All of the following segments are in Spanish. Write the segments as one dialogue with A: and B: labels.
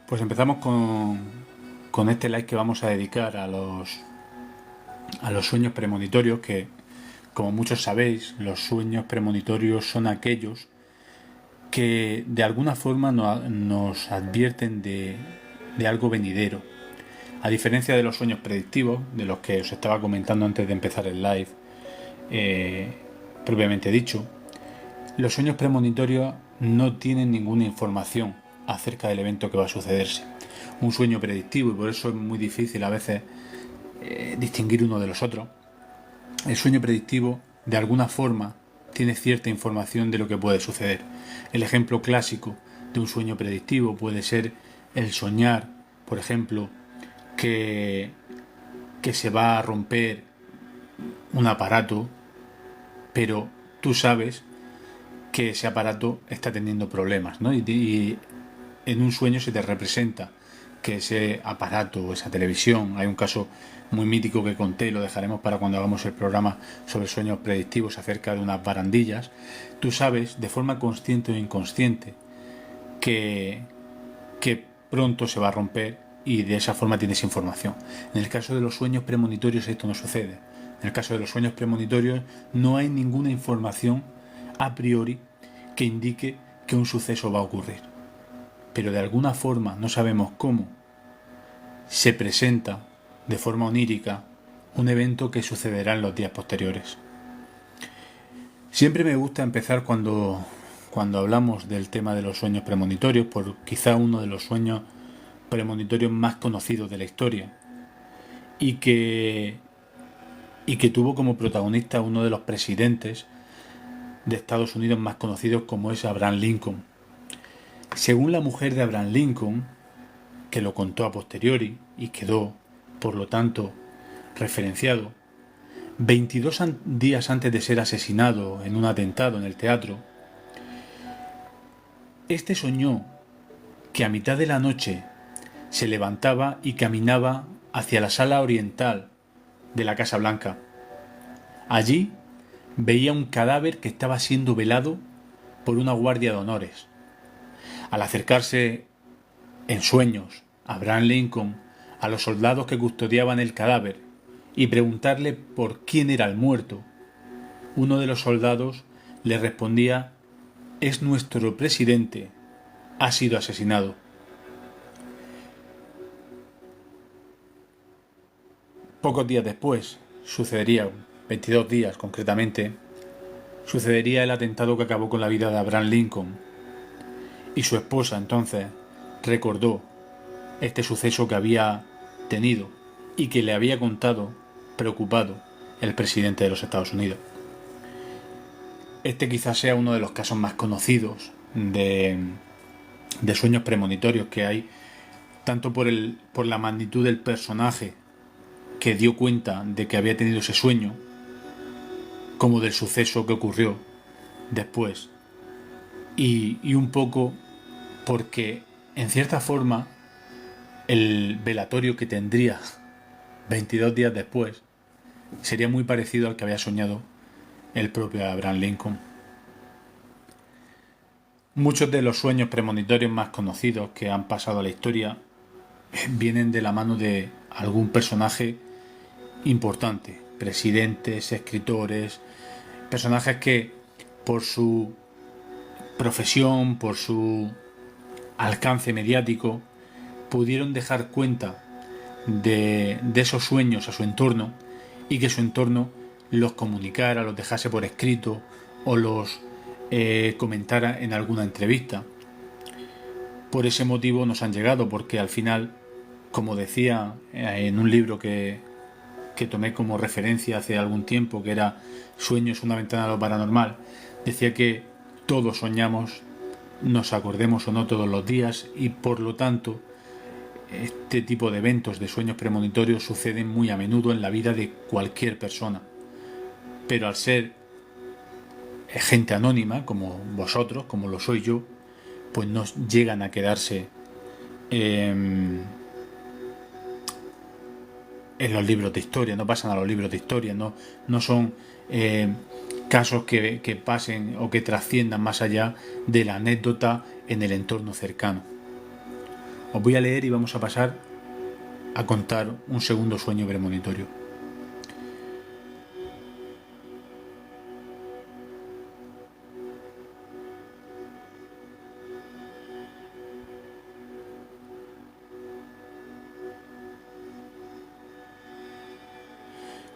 A: Pues empezamos con este like que vamos a dedicar a los sueños premonitorios, que como muchos sabéis, los sueños premonitorios son aquellos que de alguna forma nos advierten de algo venidero. A diferencia de los sueños predictivos, de los que os estaba comentando antes de empezar el live, eh, propiamente dicho, los sueños premonitorios no tienen ninguna información acerca del evento que va a sucederse. Un sueño predictivo, y por eso es muy difícil a veces distinguir uno de los otros. El sueño predictivo, de alguna forma, tiene cierta información de lo que puede suceder. El ejemplo clásico de un sueño predictivo puede ser el soñar, por ejemplo, que, que se va a romper un aparato, pero tú sabes que ese aparato está teniendo problemas, ¿no? Y en un sueño se te representa que ese aparato o esa televisión, hay un caso muy mítico que conté, lo dejaremos para cuando hagamos el programa sobre sueños predictivos acerca de unas barandillas, tú sabes de forma consciente o inconsciente que, que pronto se va a romper y de esa forma tienes información. En el caso de los sueños premonitorios esto no sucede. En el caso de los sueños premonitorios no hay ninguna información a priori que indique que un suceso va a ocurrir. Pero de alguna forma, no sabemos cómo, se presenta de forma onírica un evento que sucederá en los días posteriores. Siempre me gusta empezar cuando hablamos del tema de los sueños premonitorios por quizá uno de los sueños premonitorios más conocidos de la historia y que, y que tuvo como protagonista uno de los presidentes de Estados Unidos más conocidos, como es Abraham Lincoln. Según la mujer de Abraham Lincoln, que lo contó a posteriori y quedó, por lo tanto, referenciado, 22 días antes de ser asesinado en un atentado en el teatro, este soñó que a mitad de la noche se levantaba y caminaba hacia la sala oriental de la Casa Blanca. Allí veía un cadáver que estaba siendo velado por una guardia de honores. Al acercarse en sueños Abraham Lincoln a los soldados que custodiaban el cadáver y preguntarle por quién era el muerto, uno de los soldados le respondía: es nuestro presidente, ha sido asesinado. Pocos días después, sucedería, 22 días concretamente, sucedería el atentado que acabó con la vida de Abraham Lincoln. Y su esposa entonces recordó este suceso que había tenido y que le había contado, preocupado, el presidente de los Estados Unidos. Este quizás sea uno de los casos más conocidos de sueños premonitorios que hay, tanto por la magnitud del personaje que dio cuenta de que había tenido ese sueño, como del suceso que ocurrió después. Y un poco porque, en cierta forma, el velatorio que tendría 22 días después sería muy parecido al que había soñado el propio Abraham Lincoln. Muchos de los sueños premonitorios más conocidos que han pasado a la historia vienen de la mano de algún personaje importante, presidentes, escritores, personajes que por su profesión, por su alcance mediático, pudieron dejar cuenta de esos sueños a su entorno y que su entorno los comunicara, los dejase por escrito o los comentara en alguna entrevista. Por ese motivo nos han llegado, porque al final, como decía en un libro que tomé como referencia hace algún tiempo, que era Sueños, una ventana a lo paranormal, decía que todos soñamos, nos acordemos o no todos los días, y por lo tanto este tipo de eventos de sueños premonitorios suceden muy a menudo en la vida de cualquier persona. Pero al ser gente anónima, como vosotros, como lo soy yo, pues no llegan a quedarse en los libros de historia, no pasan a los libros de historia, no son casos que pasen o que trasciendan más allá de la anécdota en el entorno cercano. Os voy a leer y vamos a pasar a contar un segundo sueño premonitorio.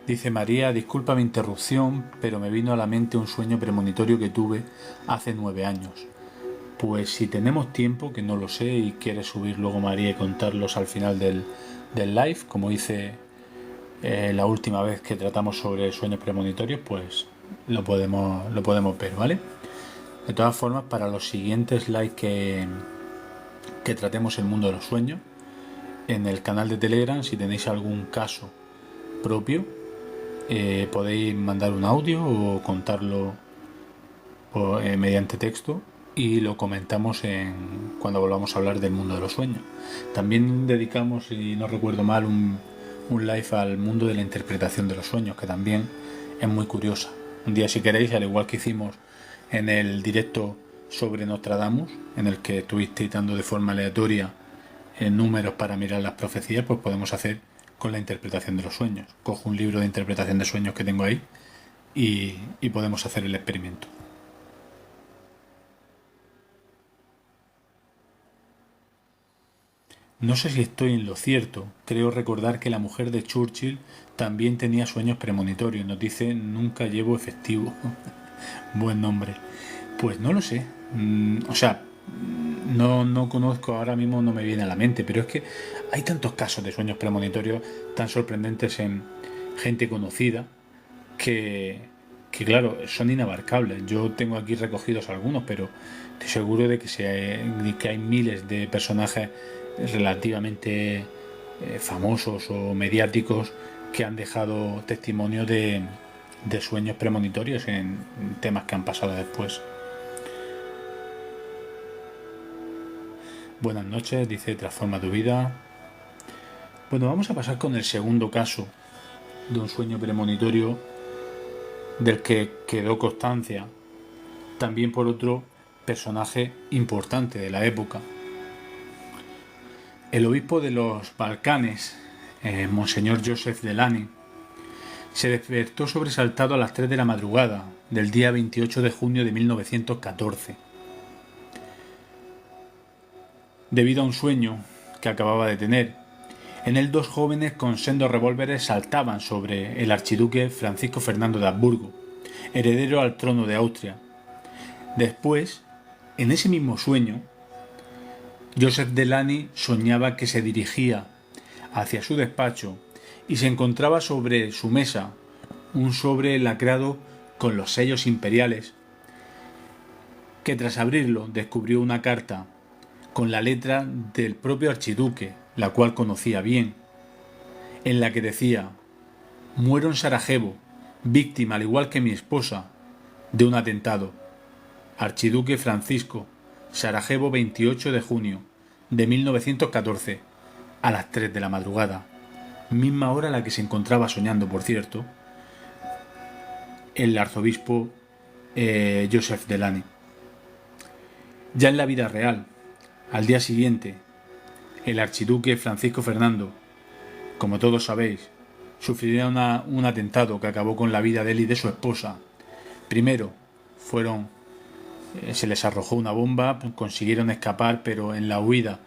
A: Dice María, disculpa mi interrupción, pero me vino a la mente un sueño premonitorio que tuve hace 9 años. Pues si tenemos tiempo, que no lo sé, y quieres subir luego María y contarlos al final del live, como hice la última vez que tratamos sobre sueños premonitorios, pues lo podemos ver, ¿vale? De todas formas, para los siguientes lives que tratemos el mundo de los sueños, en el canal de Telegram, si tenéis algún caso propio, podéis mandar un audio o contarlo mediante texto y lo comentamos cuando volvamos a hablar del mundo de los sueños. También dedicamos, si no recuerdo mal, un live al mundo de la interpretación de los sueños, que también es muy curiosa. Un día, si queréis, al igual que hicimos en el directo sobre Nostradamus, en el que estuvisteis dando de forma aleatoria números para mirar las profecías, pues podemos hacer con la interpretación de los sueños. Cojo un libro de interpretación de sueños que tengo ahí y podemos hacer el experimento. No sé si estoy en lo cierto. Creo recordar que la mujer de Churchill también tenía sueños premonitorios. Nos dice, nunca llevo efectivo. Buen nombre. Pues no lo sé. O sea, no conozco, ahora mismo no me viene a la mente, pero es que hay tantos casos de sueños premonitorios tan sorprendentes en gente conocida que claro, son inabarcables. Yo tengo aquí recogidos algunos, pero estoy seguro de que hay miles de personajes relativamente famosos o mediáticos que han dejado testimonio de sueños premonitorios en temas que han pasado después. Buenas noches, dice Transforma tu vida. Bueno, vamos a pasar con el segundo caso de un sueño premonitorio del que quedó constancia también por otro personaje importante de la época. El obispo de los Balcanes, Monseñor Joseph Delany, se despertó sobresaltado a las 3 de la madrugada del día 28 de junio de 1914, debido a un sueño que acababa de tener. En él 2 jóvenes con sendos revólveres saltaban sobre el archiduque Francisco Fernando de Habsburgo, heredero al trono de Austria. Después, en ese mismo sueño, Joseph Delany soñaba que se dirigía hacia su despacho y se encontraba sobre su mesa un sobre lacrado con los sellos imperiales, que tras abrirlo descubrió una carta con la letra del propio archiduque, la cual conocía bien, en la que decía: muero en Sarajevo, víctima al igual que mi esposa de un atentado. Archiduque Francisco, Sarajevo, 28 de junio de 1914, a las 3 de la madrugada, misma hora a la que se encontraba soñando, por cierto, el arzobispo Joseph Delany. Ya en la vida real, al día siguiente, el archiduque Francisco Fernando, como todos sabéis, sufriría un atentado que acabó con la vida de él y de su esposa. Primero se les arrojó una bomba, consiguieron escapar, pero en la huida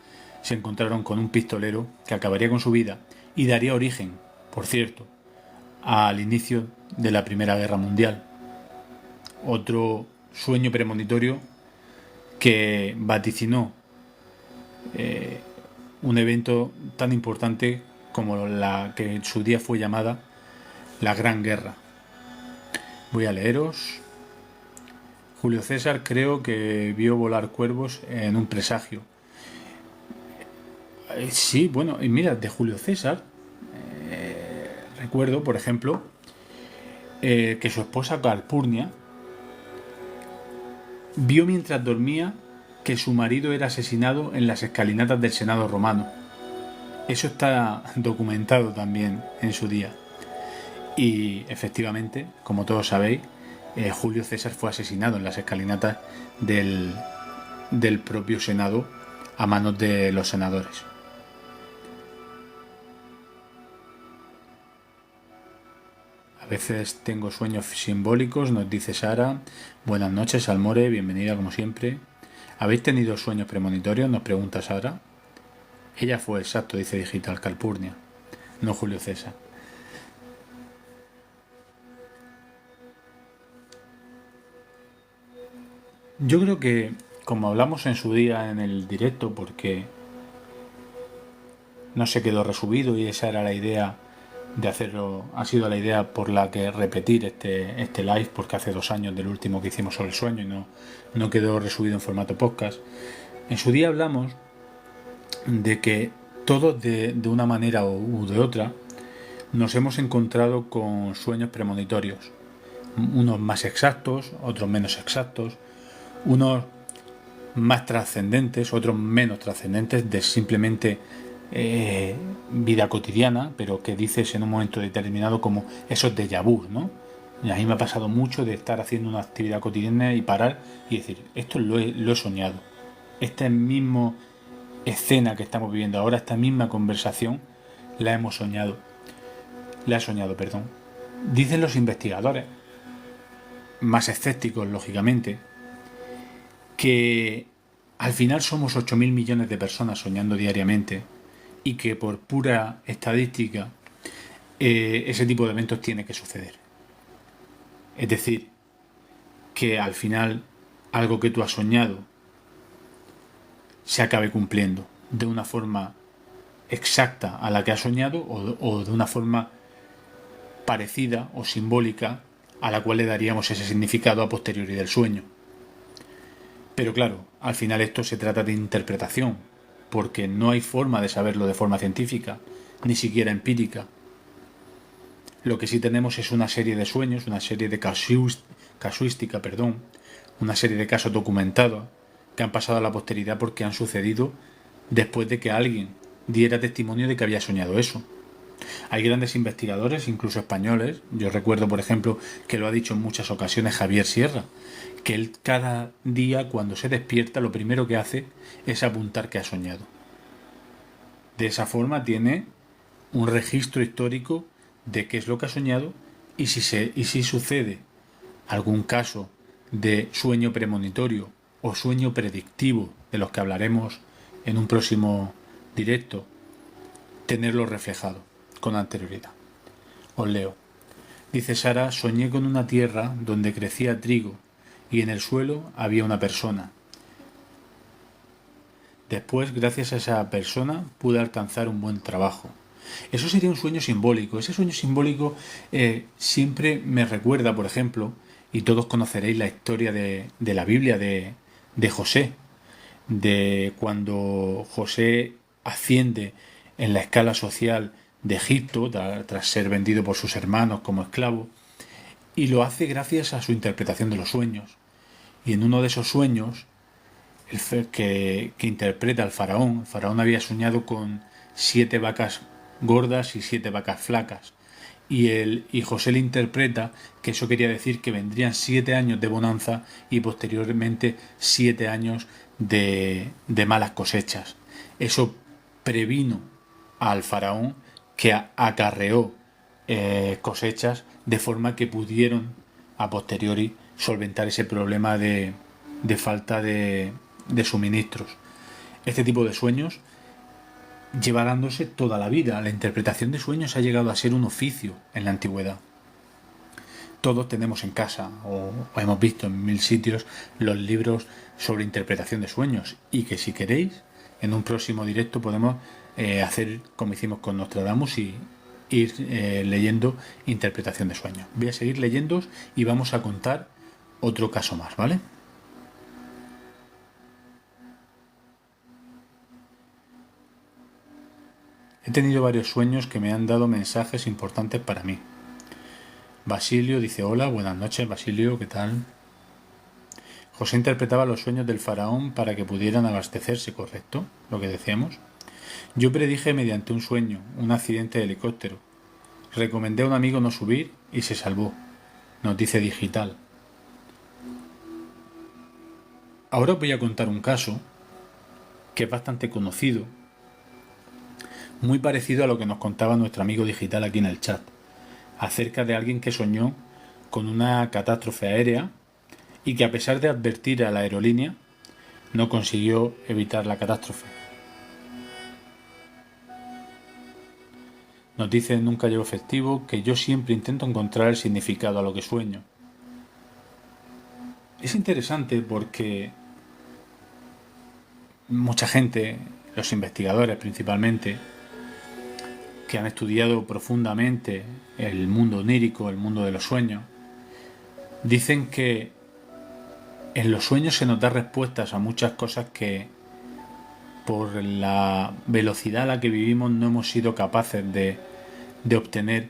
A: se encontraron con un pistolero que acabaría con su vida y daría origen, por cierto, al inicio de la Primera Guerra Mundial. Otro sueño premonitorio que vaticinó un evento tan importante como la que en su día fue llamada la Gran Guerra. Voy a leeros. Julio César creo que vio volar cuervos en un presagio. Sí, bueno, y mira, de Julio César recuerdo, por ejemplo, que su esposa Calpurnia vio mientras dormía que su marido era asesinado en las escalinatas del Senado romano. Eso está documentado también en su día. Y efectivamente, como todos sabéis, Julio César fue asesinado en las escalinatas del propio Senado a manos de los senadores. A veces tengo sueños simbólicos, nos dice Sara. Buenas noches, Almore, bienvenida como siempre. ¿Habéis tenido sueños premonitorios? Nos pregunta Sara. Ella fue, exacto, dice Digital Calpurnia, no Julio César. Yo creo que, como hablamos en su día en el directo, porque no se quedó resubido y esa era la idea de hacerlo, ha sido la idea por la que repetir este live, porque hace 2 años del último que hicimos sobre el sueño y no quedó resubido en formato podcast. En su día hablamos de que todos de una manera u de otra nos hemos encontrado con sueños premonitorios, unos más exactos, otros menos exactos, unos más trascendentes, otros menos trascendentes, de simplemente vida cotidiana, pero que dices en un momento determinado como esos déjà vu, ¿no? Y a mí me ha pasado mucho de estar haciendo una actividad cotidiana y parar y decir, esto lo he soñado. Esta misma escena que estamos viviendo ahora, esta misma conversación, la he soñado, perdón. Dicen los investigadores, más escépticos, lógicamente, que al final somos 8.000 millones de personas soñando diariamente y que por pura estadística ese tipo de eventos tiene que suceder. Es decir, que al final algo que tú has soñado se acabe cumpliendo de una forma exacta a la que has soñado o de una forma parecida o simbólica a la cual le daríamos ese significado a posteriori del sueño. Pero claro, al final esto se trata de interpretación, porque no hay forma de saberlo de forma científica, ni siquiera empírica. Lo que sí tenemos es una serie de sueños, una serie de casuística, una serie de casos documentados que han pasado a la posteridad porque han sucedido después de que alguien diera testimonio de que había soñado eso. Hay grandes investigadores, incluso españoles. Yo recuerdo, por ejemplo, que lo ha dicho en muchas ocasiones Javier Sierra, que él cada día cuando se despierta lo primero que hace es apuntar que ha soñado. De esa forma tiene un registro histórico de qué es lo que ha soñado y si sucede algún caso de sueño premonitorio o sueño predictivo, de los que hablaremos en un próximo directo, tenerlo reflejado con anterioridad. Os leo. Dice Sara, soñé con una tierra donde crecía trigo y en el suelo había una persona. Después, gracias a esa persona, pude alcanzar un buen trabajo. Eso sería un sueño simbólico. Ese sueño simbólico siempre me recuerda, por ejemplo, y todos conoceréis la historia de la Biblia de José, de cuando José asciende en la escala social de Egipto tras ser vendido por sus hermanos como esclavo, y lo hace gracias a su interpretación de los sueños. Y en uno de esos sueños que interpreta el faraón había soñado con 7 vacas gordas y 7 vacas flacas, y José le interpreta que eso quería decir que vendrían 7 años de bonanza y posteriormente 7 años de malas cosechas. Eso previno al faraón, que acarreó cosechas de forma que pudieron a posteriori solventar ese problema de falta de suministros. Este tipo de sueños lleva dándose toda la vida. La interpretación de sueños ha llegado a ser un oficio en la antigüedad. Todos tenemos en casa o hemos visto en 1000 sitios los libros sobre interpretación de sueños, y que si queréis en un próximo directo podemos hacer como hicimos con Nostradamus y ir leyendo interpretación de sueños. Voy a seguir leyendo y vamos a contar otro caso más, ¿vale? He tenido varios sueños que me han dado mensajes importantes para mí. Basilio dice hola, buenas noches Basilio, ¿qué tal? José interpretaba los sueños del faraón para que pudieran abastecerse, ¿correcto? Lo que decíamos. Yo predije mediante un sueño un accidente de helicóptero. Recomendé a un amigo no subir y se salvó. Nos dice Digital. Ahora os voy a contar un caso que es bastante conocido, muy parecido a lo que nos contaba nuestro amigo digital aquí en el chat, acerca de alguien que soñó con una catástrofe aérea y que, a pesar de advertir a la aerolínea, no consiguió evitar la catástrofe. Nos dice Nunca Llevo Festivo que yo siempre intento encontrar el significado a lo que sueño. Es interesante porque mucha gente, los investigadores principalmente, que han estudiado profundamente el mundo onírico, el mundo de los sueños, dicen que en los sueños se nos da respuestas a muchas cosas que por la velocidad a la que vivimos no hemos sido capaces de obtener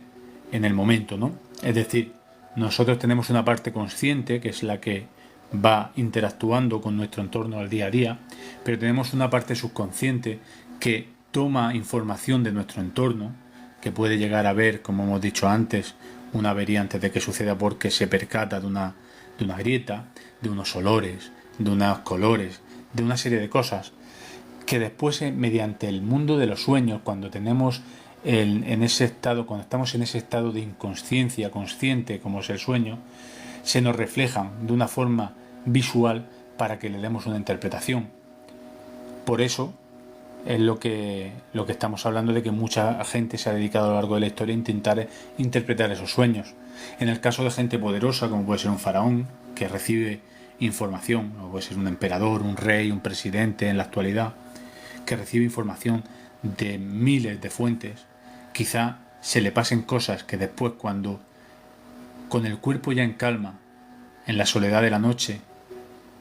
A: en el momento, ¿no? Es decir, nosotros tenemos una parte consciente, que es la que va interactuando con nuestro entorno al día a día, pero tenemos una parte subconsciente que toma información de nuestro entorno, que puede llegar a ver, como hemos dicho antes, una avería antes de que suceda porque se percata de una grieta, de unos olores, de unos colores, de una serie de cosas que después, mediante el mundo de los sueños, cuando tenemos en ese estado, cuando estamos en ese estado de inconsciencia consciente, como es el sueño, se nos reflejan de una forma visual para que le demos una interpretación. Por eso es lo que estamos hablando, de que mucha gente se ha dedicado a lo largo de la historia a intentar interpretar esos sueños. En el caso de gente poderosa, como puede ser un faraón, que recibe información, o puede ser un emperador, un rey, un presidente en la actualidad, que recibe información de miles de fuentes, quizá se le pasen cosas que después, cuando con el cuerpo ya en calma, en la soledad de la noche,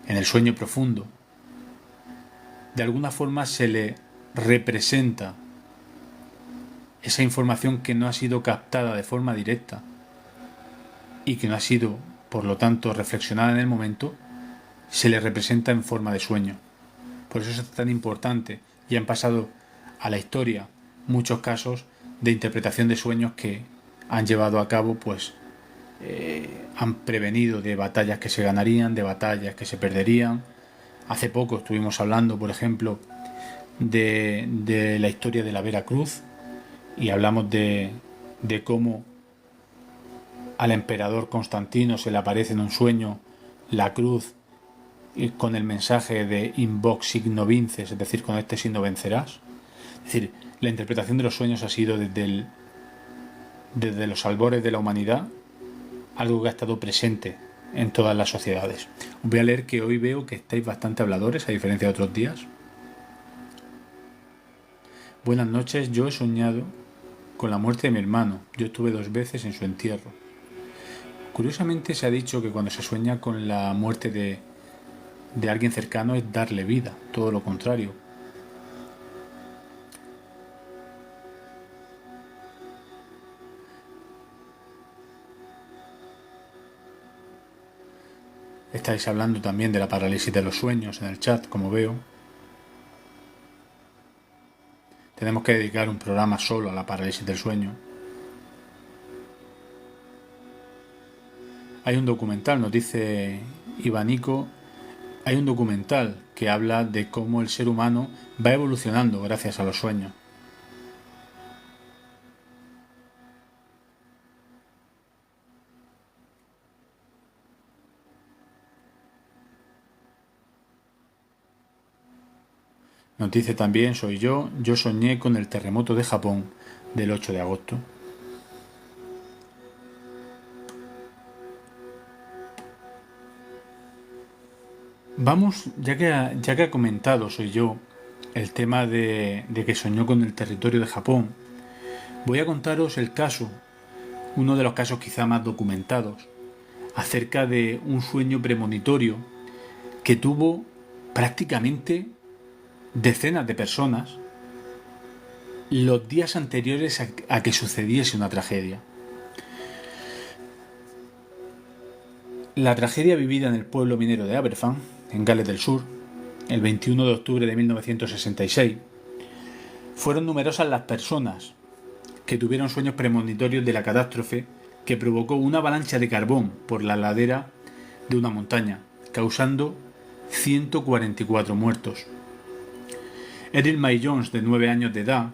A: en el sueño profundo, de alguna forma se le representa esa información que no ha sido captada de forma directa y que no ha sido, por lo tanto, reflexionada en el momento, se le representa en forma de sueño. Por eso es tan importante, y han pasado a la historia muchos casos de interpretación de sueños que han llevado a cabo, pues han prevenido de batallas que se ganarían, de batallas que se perderían. Hace poco estuvimos hablando, por ejemplo, de la historia de la Vera Cruz, y hablamos de cómo al emperador Constantino se le aparece en un sueño la cruz con el mensaje de Invoc signo vinces, es decir, con este signo vencerás. Es decir, la interpretación de los sueños ha sido desde los albores de la humanidad algo que ha estado presente en todas las sociedades. Os voy a leer, que hoy veo que estáis bastante habladores, a diferencia de otros días. Buenas noches, yo he soñado con la muerte de mi hermano. Yo estuve 2 veces en su entierro. Curiosamente se ha dicho que cuando se sueña con la muerte de alguien cercano es darle vida, todo lo contrario. Estáis hablando también de la parálisis de los sueños en el chat, como veo. Tenemos que dedicar un programa solo a la parálisis del sueño. Hay un documental, nos dice Ivanico, hay un documental que habla de cómo el ser humano va evolucionando gracias a los sueños. Nos dice también, soy yo soñé con el terremoto de Japón del 8 de agosto. Vamos, ya que ha comentado soy yo el tema de que soñó con el territorio de Japón, voy a contaros el caso, uno de los casos quizá más documentados, acerca de un sueño premonitorio que tuvo prácticamente decenas de personas los días anteriores a que sucediese una tragedia. La tragedia vivida en el pueblo minero de Aberfan, en Gales del Sur, el 21 de octubre de 1966, fueron numerosas las personas que tuvieron sueños premonitorios de la catástrofe que provocó una avalancha de carbón por la ladera de una montaña, causando 144 muertos. Errol May Jones, de 9 años de edad,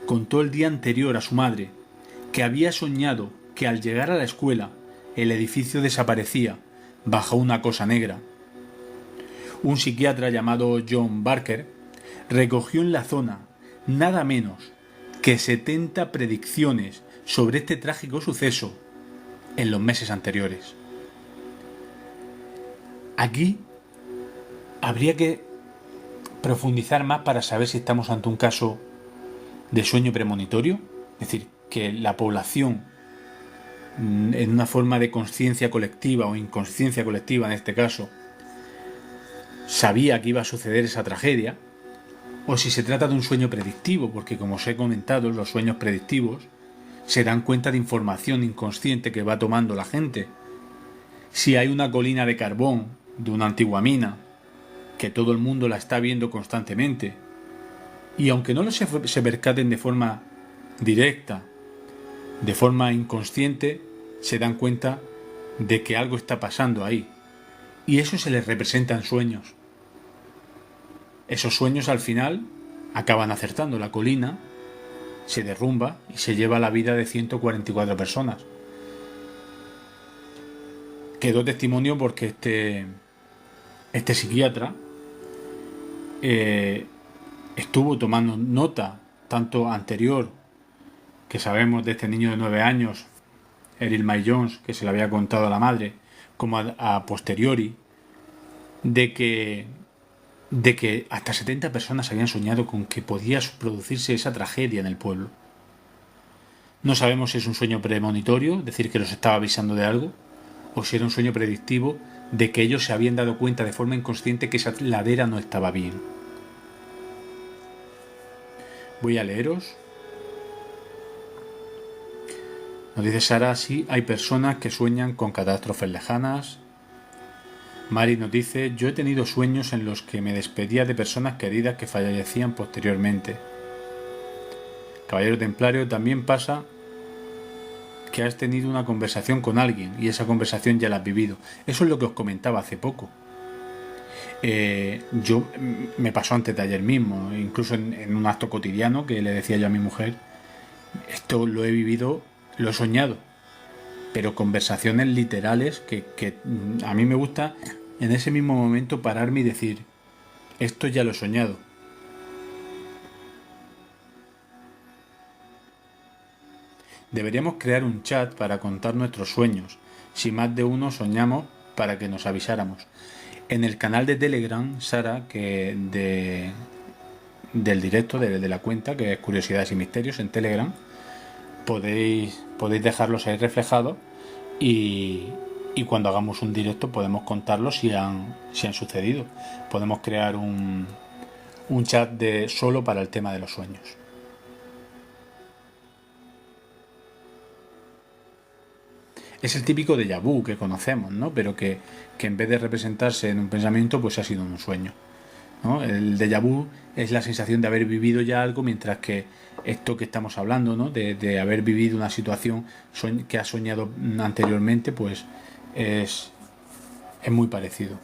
A: contó el día anterior a su madre que había soñado que al llegar a la escuela el edificio desaparecía bajo una cosa negra. Un psiquiatra llamado John Barker recogió en la zona nada menos que 70 predicciones sobre este trágico suceso en los meses anteriores. Aquí habría que profundizar más para saber si estamos ante un caso de sueño premonitorio, es decir, que la población, en una forma de conciencia colectiva o inconsciencia colectiva en este caso, sabía que iba a suceder esa tragedia, o si se trata de un sueño predictivo, porque como os he comentado, los sueños predictivos se dan cuenta de información inconsciente que va tomando la gente. Si hay una colina de carbón de una antigua mina, que todo el mundo la está viendo constantemente, y aunque no se percaten de forma directa, de forma inconsciente, se dan cuenta de que algo está pasando ahí, y eso se les representa en sueños. Esos sueños al final acaban acertando. La colina se derrumba y se lleva la vida de 144 personas. Quedó testimonio porque este psiquiatra estuvo tomando nota, tanto anterior, que sabemos de este niño de 9 años, Errol May Jones, que se le había contado a la madre, como a posteriori, de que hasta 70 personas habían soñado con que podía producirse esa tragedia en el pueblo. No sabemos si es un sueño premonitorio, es decir, que los estaba avisando de algo, o si era un sueño predictivo de que ellos se habían dado cuenta de forma inconsciente que esa ladera no estaba bien. Voy a leeros. Nos dice Sara, sí, hay personas que sueñan con catástrofes lejanas. Mari nos dice, yo he tenido sueños en los que me despedía de personas queridas que fallecían posteriormente. Caballero Templario, también pasa que has tenido una conversación con alguien y esa conversación ya la has vivido. Eso es lo que os comentaba hace poco. Yo me pasó antes de ayer mismo, incluso en un acto cotidiano que le decía yo a mi mujer, esto lo he vivido, lo he soñado, pero conversaciones literales que a mí me gusta en ese mismo momento pararme y decir, esto ya lo he soñado. Deberíamos crear un chat para contar nuestros sueños, si más de uno soñamos, para que nos avisáramos. En el canal de Telegram, Sara, que del directo, de la cuenta, que es Curiosidades y Misterios en Telegram, podéis dejarlos ahí reflejados y cuando hagamos un directo podemos contarlos si han sucedido. Podemos crear un chat solo para el tema de los sueños. Es el típico déjà vu que conocemos, ¿no? Pero que en vez de representarse en un pensamiento, pues ha sido un sueño, ¿no? El déjà vu es la sensación de haber vivido ya algo, mientras que esto que estamos hablando, ¿no? De haber vivido una situación que has soñado anteriormente, pues es muy parecido.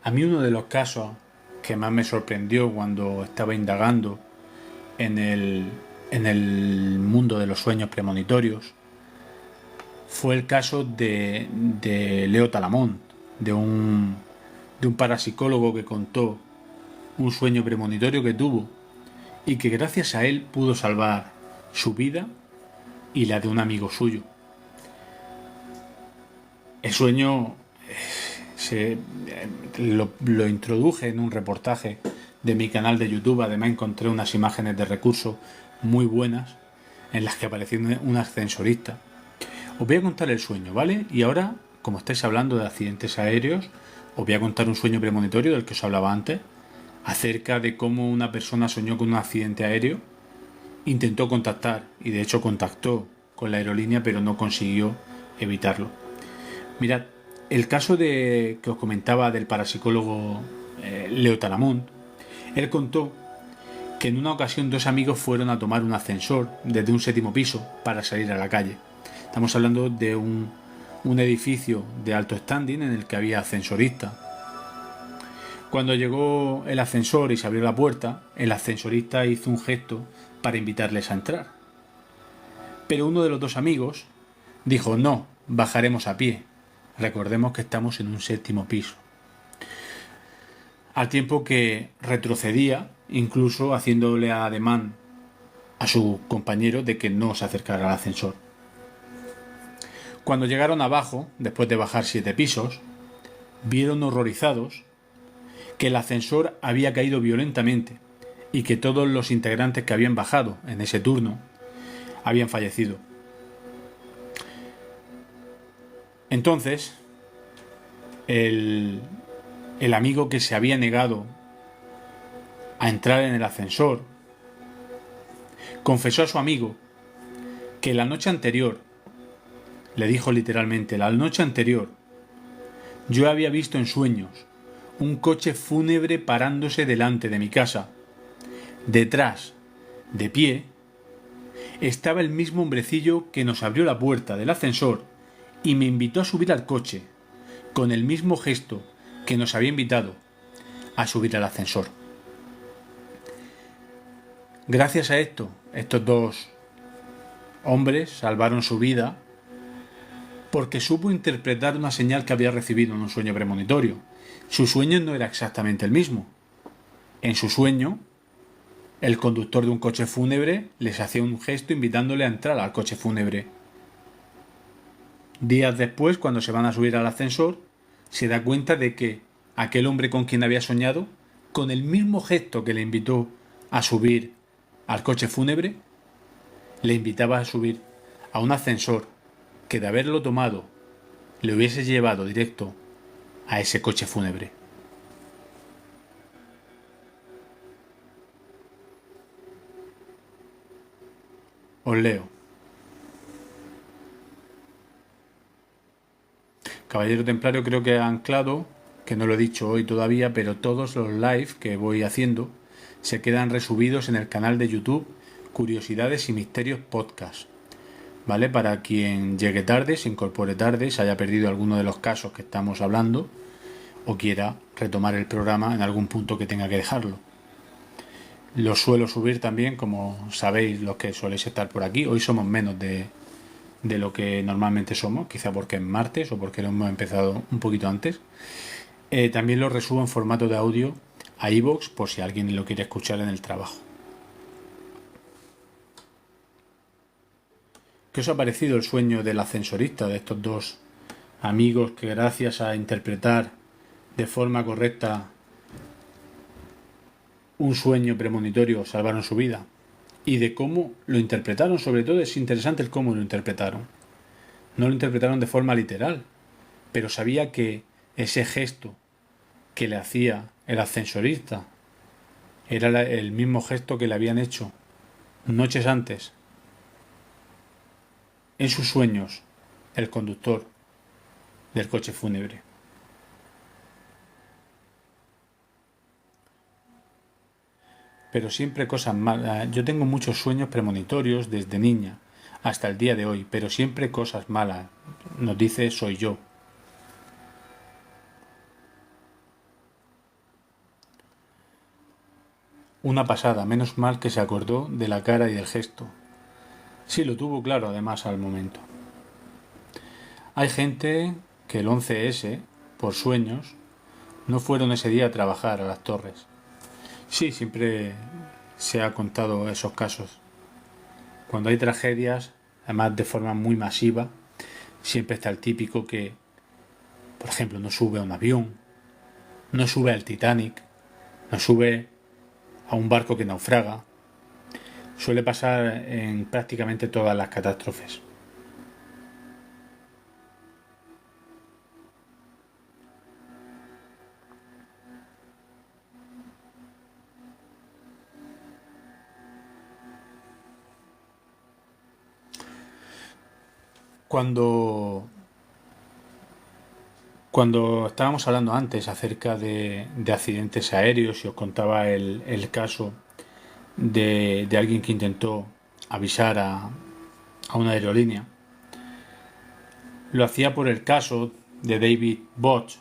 A: A mí uno de los casos que más me sorprendió cuando estaba indagando en el mundo de los sueños premonitorios fue el caso de Leo Talamont, de un parapsicólogo que contó un sueño premonitorio que tuvo y que gracias a él pudo salvar su vida y la de un amigo suyo. El sueño lo introduje en un reportaje de mi canal de YouTube. Además encontré unas imágenes de recursos muy buenas en las que aparecía un ascensorista. Os voy a contar el sueño, ¿vale? Y ahora, como estáis hablando de accidentes aéreos, os voy a contar un sueño premonitorio del que os hablaba antes, acerca de cómo una persona soñó con un accidente aéreo, intentó contactar, y de hecho contactó con la aerolínea, pero no consiguió evitarlo. Mirad, el caso que os comentaba del parapsicólogo Leo Talamont, él contó que en una ocasión dos amigos fueron a tomar un ascensor desde un 7º piso para salir a la calle. Estamos hablando de un edificio de alto standing en el que había ascensorista. Cuando llegó el ascensor y se abrió la puerta, el ascensorista hizo un gesto para invitarles a entrar. Pero uno de los dos amigos dijo: no, bajaremos a pie. Recordemos que estamos en un 7º piso. Al tiempo que retrocedía, incluso haciéndole ademán a su compañero de que no se acercara al ascensor. Cuando llegaron abajo, después de bajar 7 pisos, vieron horrorizados que el ascensor había caído violentamente y que todos los integrantes que habían bajado en ese turno habían fallecido. Entonces, el amigo que se había negado a entrar en el ascensor confesó a su amigo que la noche anterior, le dijo literalmente, la noche anterior, yo había visto en sueños un coche fúnebre parándose delante de mi casa. Detrás, de pie, estaba el mismo hombrecillo que nos abrió la puerta del ascensor y me invitó a subir al coche, con el mismo gesto que nos había invitado a subir al ascensor. Gracias a esto, estos dos hombres salvaron su vida porque supo interpretar una señal que había recibido en un sueño premonitorio. Su sueño no era exactamente el mismo. En su sueño, el conductor de un coche fúnebre les hacía un gesto invitándole a entrar al coche fúnebre. Días después, cuando se van a subir al ascensor, se da cuenta de que aquel hombre con quien había soñado, con el mismo gesto que le invitó a subir al coche fúnebre, le invitaba a subir a un ascensor que, de haberlo tomado, le hubiese llevado directo a ese coche fúnebre. Os leo. Caballero Templario creo que ha anclado, que no lo he dicho hoy todavía, pero todos los live que voy haciendo se quedan resubidos en el canal de YouTube Curiosidades y Misterios Podcast. ¿Vale? Para quien llegue tarde, se incorpore tarde, se haya perdido alguno de los casos que estamos hablando o quiera retomar el programa en algún punto que tenga que dejarlo. Lo suelo subir también, como sabéis los que soléis estar por aquí. Hoy somos menos de lo que normalmente somos, quizá porque es martes o porque lo hemos empezado un poquito antes. También lo resubo en formato de audio a iVoox por si alguien lo quiere escuchar en el trabajo. ¿Qué os ha parecido el sueño del ascensorista, de estos dos amigos que, gracias a interpretar de forma correcta un sueño premonitorio, salvaron su vida? Y de cómo lo interpretaron. Sobre todo es interesante el cómo lo interpretaron. No lo interpretaron de forma literal, pero sabía que ese gesto que le hacía el ascensorista era el mismo gesto que le habían hecho noches antes en sus sueños el conductor del coche fúnebre. Pero siempre cosas malas. Yo tengo muchos sueños premonitorios desde niña hasta el día de hoy, pero siempre cosas malas. Nos dice Soy Yo. Una pasada, menos mal que se acordó de la cara y del gesto. Sí, lo tuvo claro además al momento. Hay gente que el 11S, por sueños, no fueron ese día a trabajar a las torres. Sí, siempre se ha contado esos casos. Cuando hay tragedias, además de forma muy masiva, siempre está el típico que, por ejemplo, no sube a un avión, no sube al Titanic, no sube a un barco que naufraga. Suele pasar en prácticamente todas las catástrofes. Cuando Cuando estábamos hablando antes acerca de accidentes aéreos y os contaba el caso de alguien que intentó avisar a una aerolínea, lo hacía por el caso de David Botch,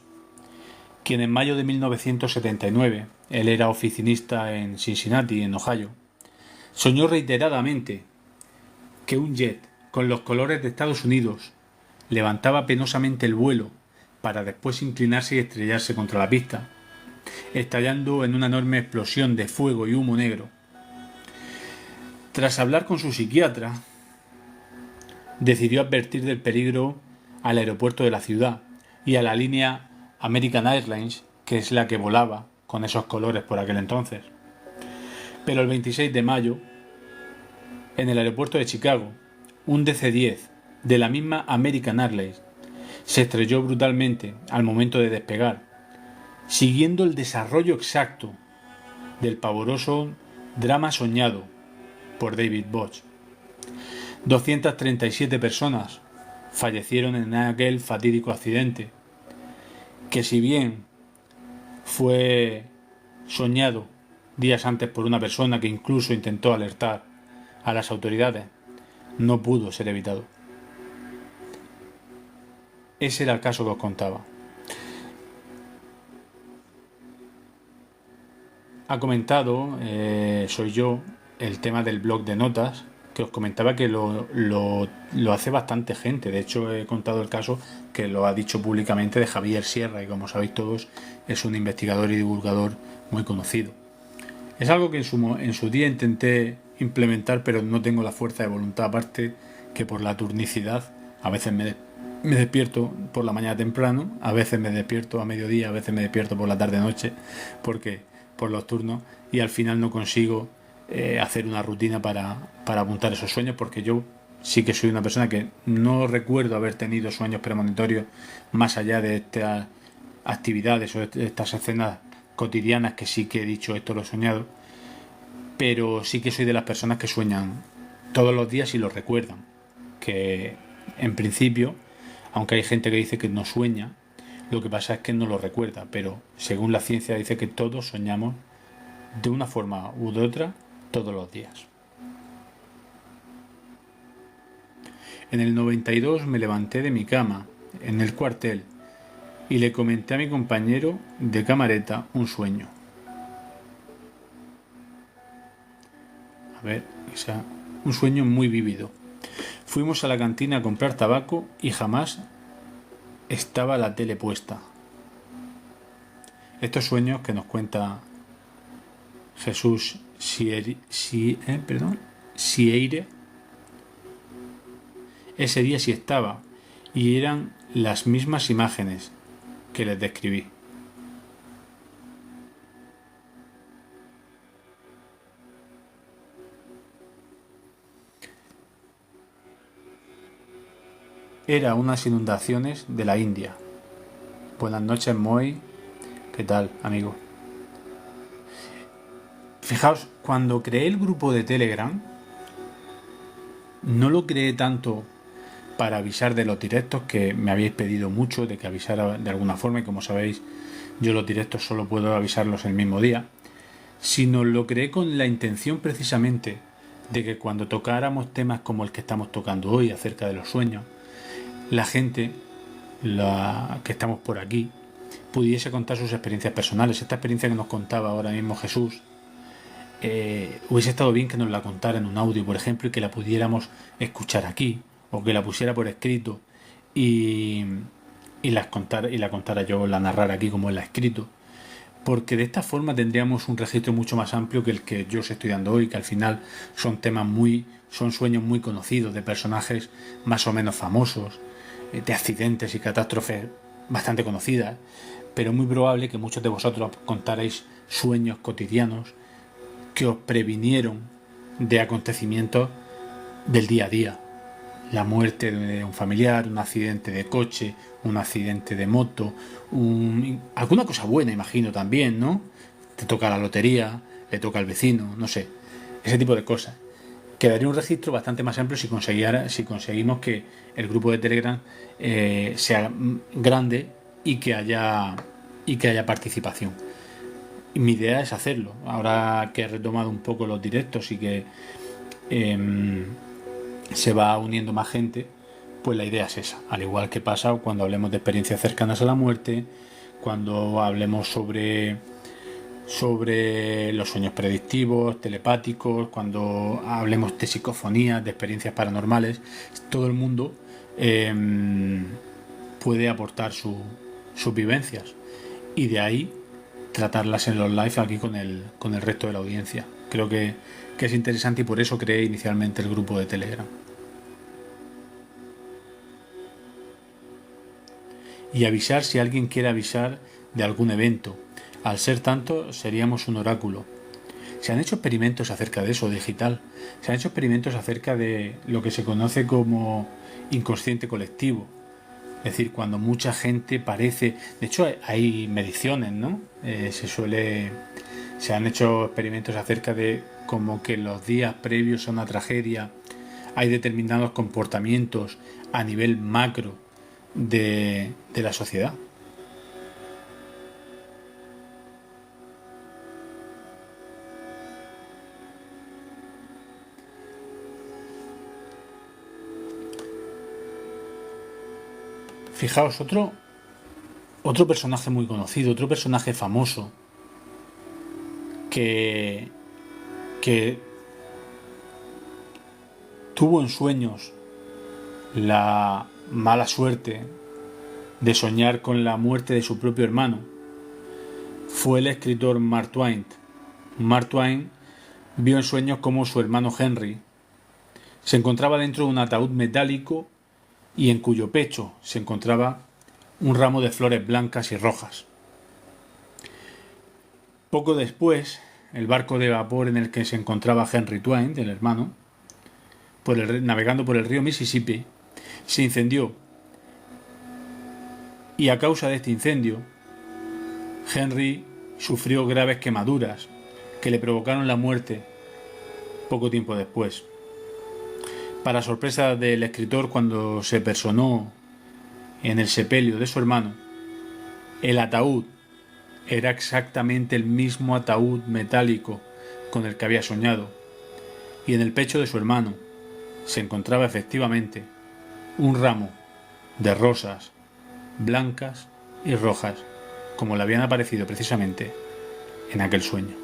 A: quien en mayo de 1979, él era oficinista en Cincinnati, en Ohio, soñó reiteradamente que un jet con los colores de Estados Unidos levantaba penosamente el vuelo para después inclinarse y estrellarse contra la pista, estallando en una enorme explosión de fuego y humo negro. Tras hablar con su psiquiatra, decidió advertir del peligro al aeropuerto de la ciudad y a la línea American Airlines, que es la que volaba con esos colores por aquel entonces. Pero el 26 de mayo, en el aeropuerto de Chicago, un DC-10 de la misma American Airlines se estrelló brutalmente al momento de despegar, siguiendo el desarrollo exacto del pavoroso drama soñado por David Botch. 237 personas fallecieron en aquel fatídico accidente, que si bien fue soñado días antes por una persona que incluso intentó alertar a las autoridades, no pudo ser evitado. Ese era el caso que os contaba. Ha comentado, soy yo, el tema del blog de notas, que os comentaba que lo hace bastante gente. De hecho, he contado el caso que lo ha dicho públicamente de Javier Sierra, y como sabéis todos, es un investigador y divulgador muy conocido. Es algo que en su día intenté implementar, pero no tengo la fuerza de voluntad, aparte que por la turnicidad a veces me despierto por la mañana temprano, a veces me despierto a mediodía, a veces me despierto por la tarde-noche, porque por los turnos, y al final no consigo hacer una rutina para apuntar esos sueños, porque yo sí que soy una persona que no recuerdo haber tenido sueños premonitorios más allá de estas actividades o de estas escenas cotidianas, que sí que he dicho esto lo he soñado, pero sí que soy de las personas que sueñan todos los días y lo recuerdan, que en principio, aunque hay gente que dice que no sueña, lo que pasa es que no lo recuerda, pero según la ciencia dice que todos soñamos de una forma u de otra todos los días. En el 92 me levanté de mi cama en el cuartel y le comenté a mi compañero de camareta un sueño. Un sueño muy vívido. Fuimos a la cantina a comprar tabaco y jamás estaba la tele puesta. Estos sueños que nos cuenta Jesús Sieire, ese día sí estaba, y eran las mismas imágenes que les describí. Era unas inundaciones de la India. Buenas noches, Moy. ¿Qué tal, amigo? Fijaos, cuando creé el grupo de Telegram, no lo creé tanto para avisar de los directos, que me habéis pedido mucho de que avisara de alguna forma, y como sabéis, yo los directos solo puedo avisarlos el mismo día, sino lo creé con la intención precisamente de que cuando tocáramos temas como el que estamos tocando hoy acerca de los sueños, la gente que estamos por aquí pudiese contar sus experiencias personales. Esta experiencia que nos contaba ahora mismo Jesús, hubiese estado bien que nos la contara en un audio, por ejemplo, y que la pudiéramos escuchar aquí, o que la pusiera por escrito y la contara yo, la narrara aquí como él la ha escrito, porque de esta forma tendríamos un registro mucho más amplio que el que yo os estoy dando hoy, que al final son sueños muy conocidos de personajes más o menos famosos, de accidentes y catástrofes bastante conocidas, pero muy probable que muchos de vosotros contarais sueños cotidianos que os previnieron de acontecimientos del día a día. La muerte de un familiar, un accidente de coche, un accidente de moto, alguna cosa buena, imagino también, ¿no? Te toca la lotería, le toca al vecino, no sé, ese tipo de cosas. Quedaría un registro bastante más amplio si conseguimos que el grupo de Telegram sea grande y que haya participación. Y mi idea es hacerlo. Ahora que he retomado un poco los directos y que se va uniendo más gente, pues la idea es esa. Al igual que pasa cuando hablemos de experiencias cercanas a la muerte, cuando hablemos sobre los sueños predictivos, telepáticos, cuando hablemos de psicofonías, de experiencias paranormales, todo el mundo puede aportar sus vivencias y de ahí tratarlas en los live aquí con el resto de la audiencia. Creo que es interesante y por eso creé inicialmente el grupo de Telegram. Y avisar si alguien quiere avisar de algún evento. Al ser tanto, seríamos un oráculo. Se han hecho experimentos acerca de eso, digital. Se han hecho experimentos acerca de lo que se conoce como inconsciente colectivo. Es decir, cuando mucha gente parece... De hecho, hay mediciones, ¿no? Se han hecho experimentos acerca de como que los días previos a una tragedia hay determinados comportamientos a nivel macro de la sociedad. Fijaos, otro personaje muy conocido, otro personaje famoso que tuvo en sueños la mala suerte de soñar con la muerte de su propio hermano fue el escritor Mark Twain. Mark Twain vio en sueños cómo su hermano Henry se encontraba dentro de un ataúd metálico y en cuyo pecho se encontraba un ramo de flores blancas y rojas. Poco después, el barco de vapor en el que se encontraba Henry Twain, el hermano, navegando por el río Mississippi, se incendió. Y a causa de este incendio, Henry sufrió graves quemaduras que le provocaron la muerte poco tiempo después. Para sorpresa del escritor, cuando se personó en el sepelio de su hermano, el ataúd era exactamente el mismo ataúd metálico con el que había soñado, y en el pecho de su hermano se encontraba efectivamente un ramo de rosas blancas y rojas, como le habían aparecido precisamente en aquel sueño.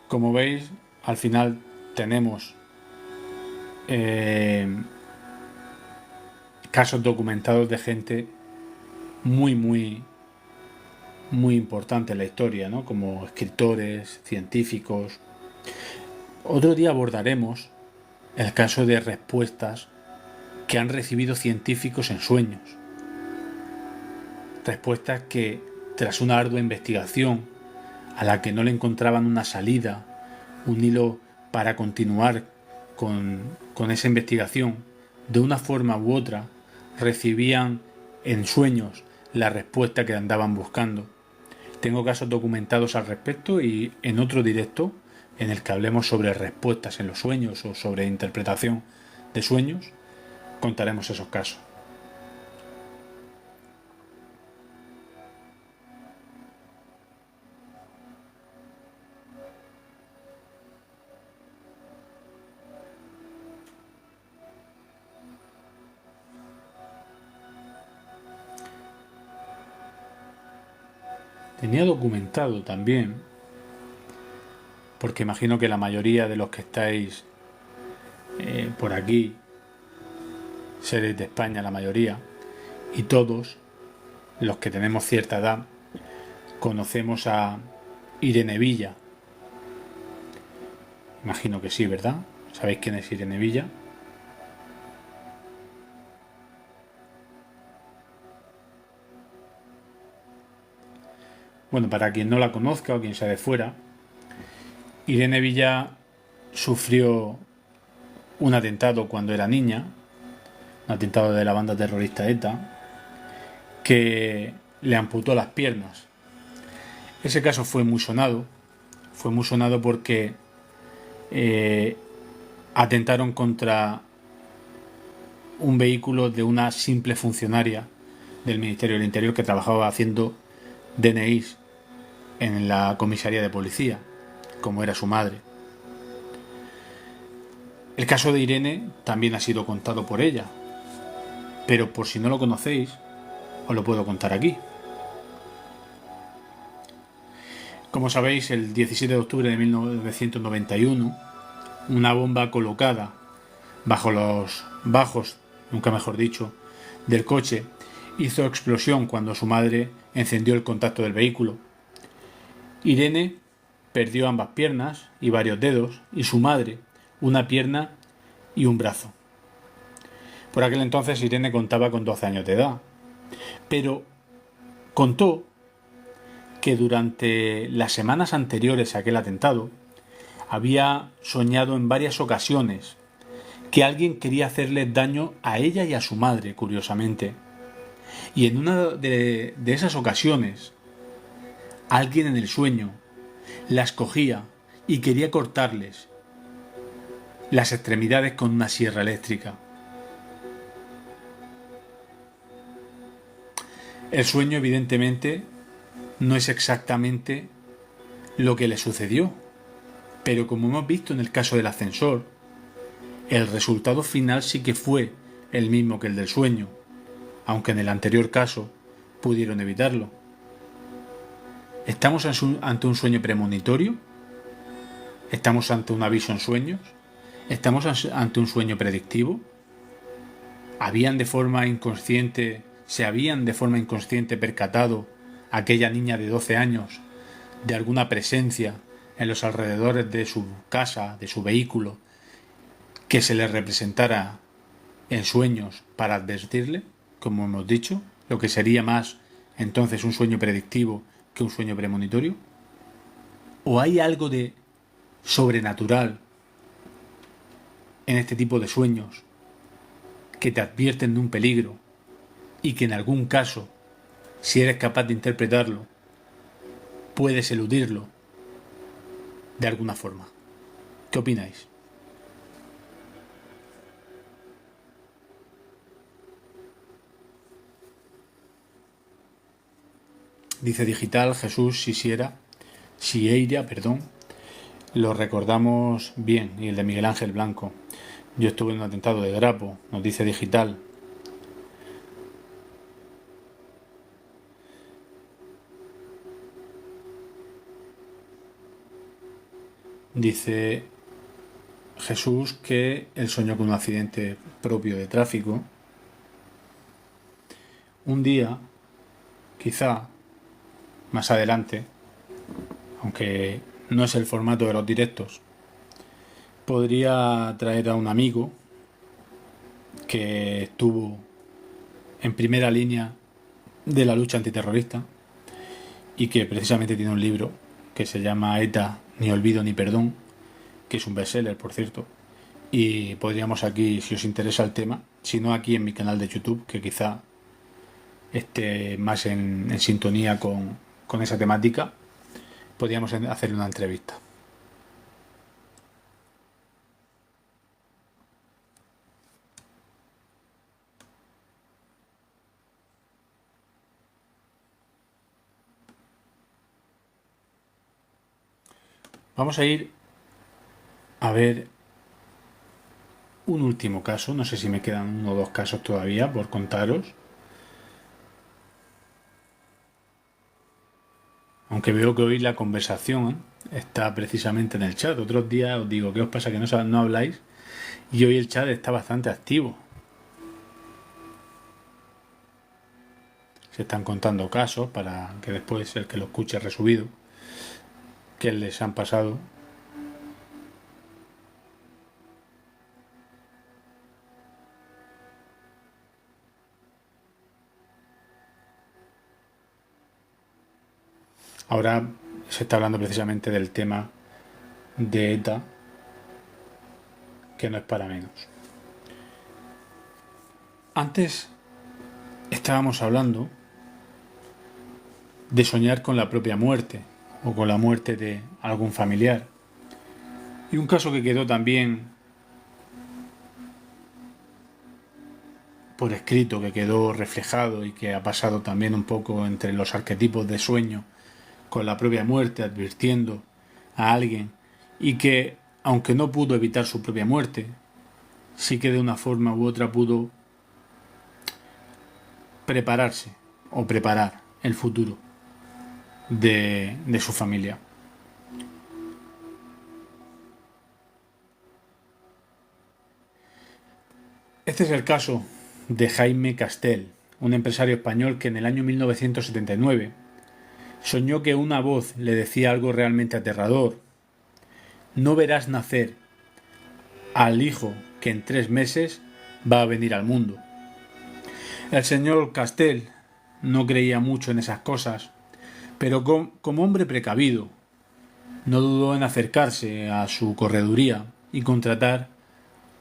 A: Como veis, al final tenemos casos documentados de gente muy importante en la historia, ¿no? Como escritores, científicos. Otro día abordaremos el caso de respuestas que han recibido científicos en sueños. Respuestas que, tras una ardua investigación, a la que no le encontraban una salida, un hilo para continuar con esa investigación, de una forma u otra, recibían en sueños la respuesta que andaban buscando. Tengo casos documentados al respecto y en otro directo en el que hablemos sobre respuestas en los sueños o sobre interpretación de sueños, contaremos esos casos. Tenía documentado también, porque imagino que la mayoría de los que estáis por aquí, seres de España la mayoría, y todos los que tenemos cierta edad, conocemos a Irene Villa. Imagino que sí, ¿verdad? ¿Sabéis quién es Irene Villa? Bueno, para quien no la conozca o quien sea de fuera, Irene Villa sufrió un atentado cuando era niña, un atentado de la banda terrorista ETA, que le amputó las piernas. Ese caso fue muy sonado, Fue muy sonado porque atentaron contra un vehículo de una simple funcionaria del Ministerio del Interior que trabajaba haciendo DNIs en la comisaría de policía, como era su madre. El caso de Irene también ha sido contado por ella, pero por si no lo conocéis, os lo puedo contar aquí. Como sabéis, el 17 de octubre de 1991, una bomba colocada bajo los bajos, nunca mejor dicho, del coche hizo explosión cuando su madre encendió el contacto del vehículo. Irene perdió ambas piernas y varios dedos, y su madre una pierna y un brazo. Por aquel entonces Irene contaba con 12 años de edad, pero contó que durante las semanas anteriores a aquel atentado había soñado en varias ocasiones que alguien quería hacerle daño a ella y a su madre, curiosamente. Y en una de esas ocasiones, alguien en el sueño las cogía y quería cortarles las extremidades con una sierra eléctrica. El sueño, evidentemente, no es exactamente lo que le sucedió, pero como hemos visto en el caso del ascensor, el resultado final sí que fue el mismo que el del sueño, aunque en el anterior caso pudieron evitarlo. ¿Estamos ante un sueño premonitorio? ¿Estamos ante un aviso en sueños? ¿Estamos ante un sueño predictivo? ¿Se habían de forma inconsciente percatado aquella niña de 12 años de alguna presencia en los alrededores de su casa, de su vehículo, que se le representara en sueños para advertirle, como hemos dicho, lo que sería más entonces un sueño predictivo que un sueño premonitorio? ¿O hay algo de sobrenatural en este tipo de sueños que te advierten de un peligro y que en algún caso, si eres capaz de interpretarlo, puedes eludirlo de alguna forma? ¿Qué opináis? Dice Digital, Jesús Sieira, lo recordamos bien, y el de Miguel Ángel Blanco. Yo estuve en un atentado de Grapo, nos dice Digital. Dice Jesús que él soñó con un accidente propio de tráfico. Un día, quizá más adelante, aunque no es el formato de los directos, podría traer a un amigo que estuvo en primera línea de la lucha antiterrorista y que precisamente tiene un libro que se llama ETA, ni olvido ni perdón, que es un bestseller, por cierto, y podríamos aquí, si os interesa el tema, si no aquí en mi canal de YouTube, que quizá esté más en sintonía con esa temática, podríamos hacer una entrevista. Vamos a ir a ver un último caso, no sé si me quedan uno o dos casos todavía por contaros, aunque veo que hoy la conversación está precisamente en el chat. Otros días os digo, ¿qué os pasa que no habláis? Y hoy el chat está bastante activo. Se están contando casos para que después el que lo escuche resubido, que les han pasado. Ahora se está hablando precisamente del tema de ETA, que no es para menos. Antes estábamos hablando de soñar con la propia muerte, o con la muerte de algún familiar. Y un caso que quedó también por escrito, que quedó reflejado y que ha pasado también un poco entre los arquetipos de sueño con la propia muerte, advirtiendo a alguien, y que, aunque no pudo evitar su propia muerte, sí que de una forma u otra pudo prepararse o preparar el futuro de su familia. Este es el caso de Jaime Castel, un empresario español que en el año 1979 soñó que una voz le decía algo realmente aterrador: no verás nacer al hijo que en 3 meses va a venir al mundo. El señor Castel no creía mucho en esas cosas, pero como hombre precavido, no dudó en acercarse a su correduría y contratar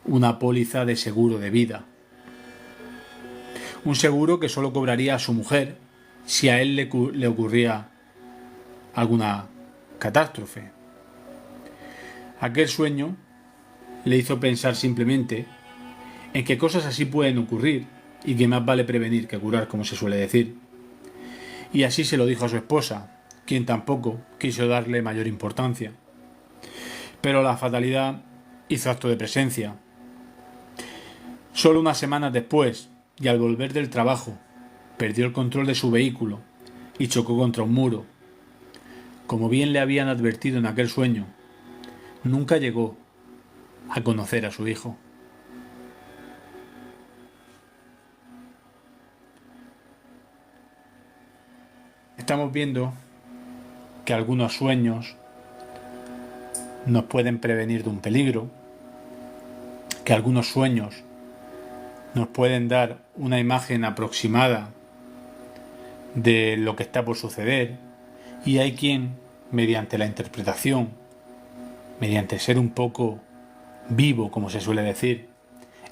A: una póliza de seguro de vida. Un seguro que solo cobraría a su mujer si a él le ocurría alguna catástrofe. Aquel sueño le hizo pensar simplemente en que cosas así pueden ocurrir y que más vale prevenir que curar, como se suele decir. Y así se lo dijo a su esposa, quien tampoco quiso darle mayor importancia. Pero la fatalidad hizo acto de presencia. Solo unas semanas después, y al volver del trabajo, perdió el control de su vehículo y chocó contra un muro. Como bien le habían advertido en aquel sueño, nunca llegó a conocer a su hijo. Estamos viendo que algunos sueños nos pueden prevenir de un peligro, que algunos sueños nos pueden dar una imagen aproximada de lo que está por suceder, y hay quien, mediante la interpretación, mediante ser un poco vivo, como se suele decir,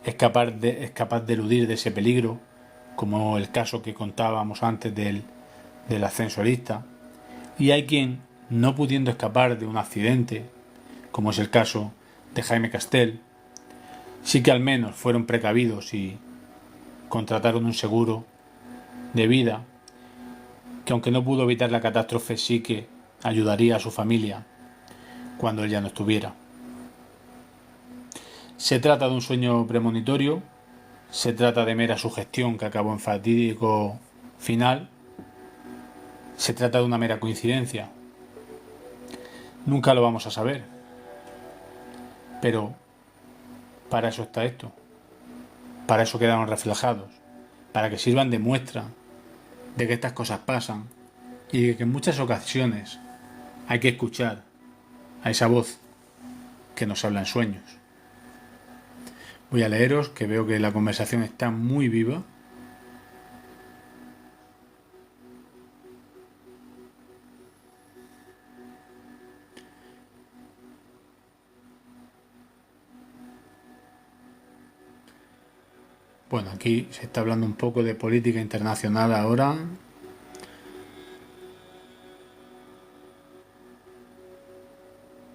A: es capaz de eludir de ese peligro, como el caso que contábamos antes del ascensorista, y hay quien, no pudiendo escapar de un accidente, como es el caso de Jaime Castel, sí que al menos fueron precavidos y contrataron un seguro de vida que, aunque no pudo evitar la catástrofe, sí que ayudaría a su familia cuando él ya no estuviera. Se trata de un sueño premonitorio, se trata de mera sugestión que acabó en fatídico final, se trata de una mera coincidencia. Nunca lo vamos a saber, pero para eso está esto, para eso quedaron reflejados, para que sirvan de muestra de que estas cosas pasan y de que en muchas ocasiones hay que escuchar a esa voz que nos habla en sueños. Voy a leeros, que veo que la conversación está muy viva. Bueno, aquí se está hablando un poco de política internacional ahora.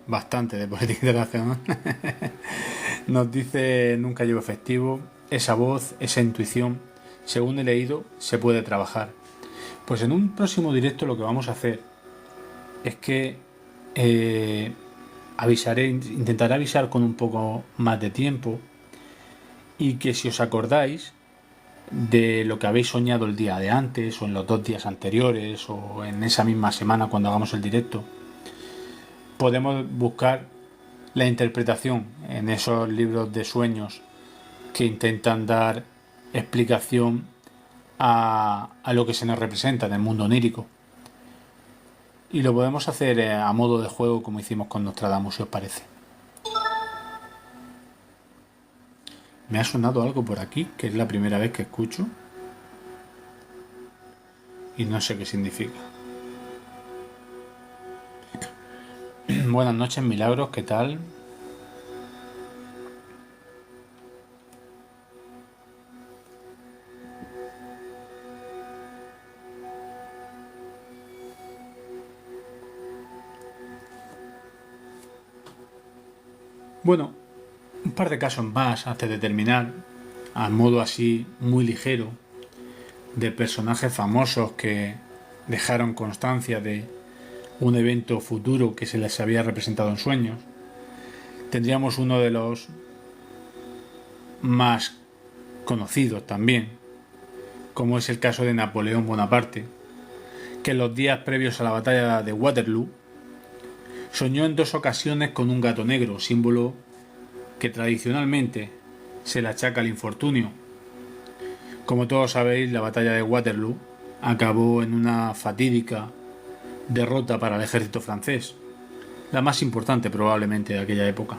A: Bastante de política internacional. Nos dice: nunca llevo efectivo. Esa voz, esa intuición, según he leído, se puede trabajar. Pues en un próximo directo lo que vamos a hacer es que intentaré avisar con un poco más de tiempo, y que si os acordáis de lo que habéis soñado el día de antes o en los 2 días anteriores o en esa misma semana cuando hagamos el directo, podemos buscar la interpretación en esos libros de sueños que intentan dar explicación a lo que se nos representa en el mundo onírico. Y lo podemos hacer a modo de juego, como hicimos con Nostradamus, si os parece. Me ha sonado algo por aquí, que es la primera vez que escucho, y no sé qué significa. Buenas noches, Milagros, ¿qué tal? Bueno, un par de casos más antes de terminar, a modo así muy ligero, de personajes famosos que dejaron constancia de un evento futuro que se les había representado en sueños. Tendríamos uno de los más conocidos también, como es el caso de Napoleón Bonaparte, que en los días previos a la batalla de Waterloo soñó en 2 ocasiones con un gato negro, símbolo que tradicionalmente se le achaca al infortunio. Como todos sabéis, la batalla de Waterloo acabó en una fatídica derrota para el ejército francés, la más importante probablemente de aquella época.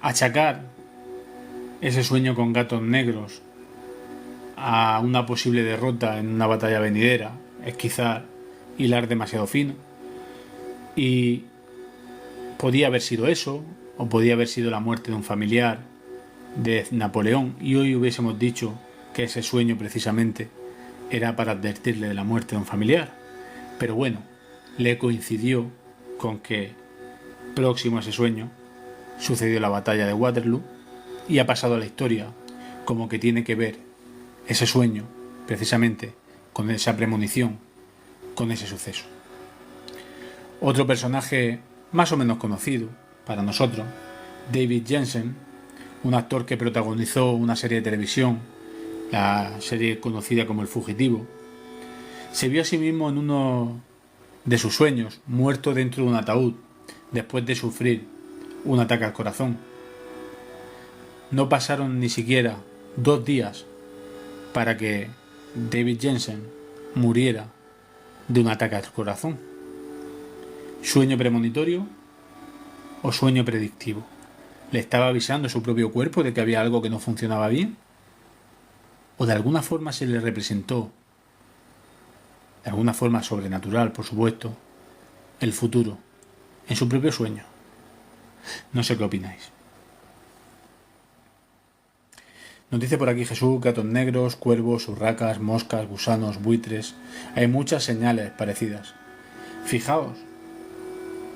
A: Achacar ese sueño con gatos negros a una posible derrota en una batalla venidera es quizá hilar demasiado fino, y podía haber sido eso, o podía haber sido la muerte de un familiar de Napoleón, y hoy hubiésemos dicho que ese sueño precisamente era para advertirle de la muerte de un familiar. Pero bueno, le coincidió con que próximo a ese sueño sucedió la batalla de Waterloo, y ha pasado a la historia como que tiene que ver ese sueño precisamente con esa premonición, con ese suceso. Otro personaje más o menos conocido para nosotros, David Jensen, un actor que protagonizó una serie de televisión, la serie conocida como El Fugitivo, se vio a sí mismo en uno de sus sueños, muerto dentro de un ataúd, después de sufrir un ataque al corazón. No pasaron ni siquiera 2 días para que David Jensen muriera de un ataque al corazón. ¿Sueño premonitorio o sueño predictivo? ¿Le estaba avisando a su propio cuerpo de que había algo que no funcionaba bien? ¿O de alguna forma se le representó, de alguna forma sobrenatural, por supuesto, el futuro en su propio sueño? No sé qué opináis. Nos dice por aquí Jesús: gatos negros, cuervos, urracas, moscas, gusanos, buitres. Hay muchas señales parecidas. Fijaos,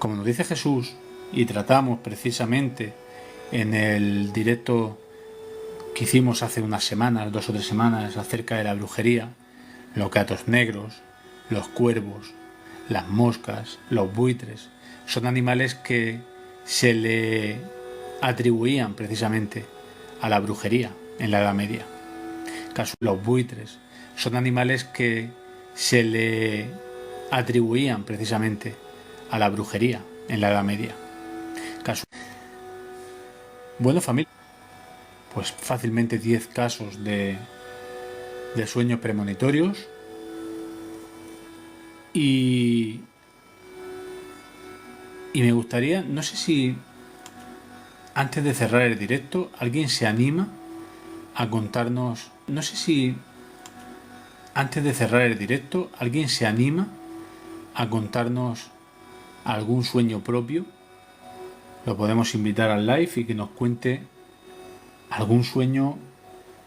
A: como nos dice Jesús, y tratamos precisamente en el directo que hicimos hace unas semanas, 2 o 3 semanas, acerca de la brujería, los gatos negros, los cuervos, las moscas, los buitres, son animales que se le atribuían precisamente a la brujería en la Edad Media. Los buitres son animales que se le atribuían precisamente a la brujería en la Edad Media. Bueno, familia, pues fácilmente 10 casos de sueños premonitorios, y me gustaría, no sé si antes de cerrar el directo alguien se anima a contarnos, no sé si antes de cerrar el directo alguien se anima a contarnos algún sueño propio. Lo podemos invitar al live y que nos cuente algún sueño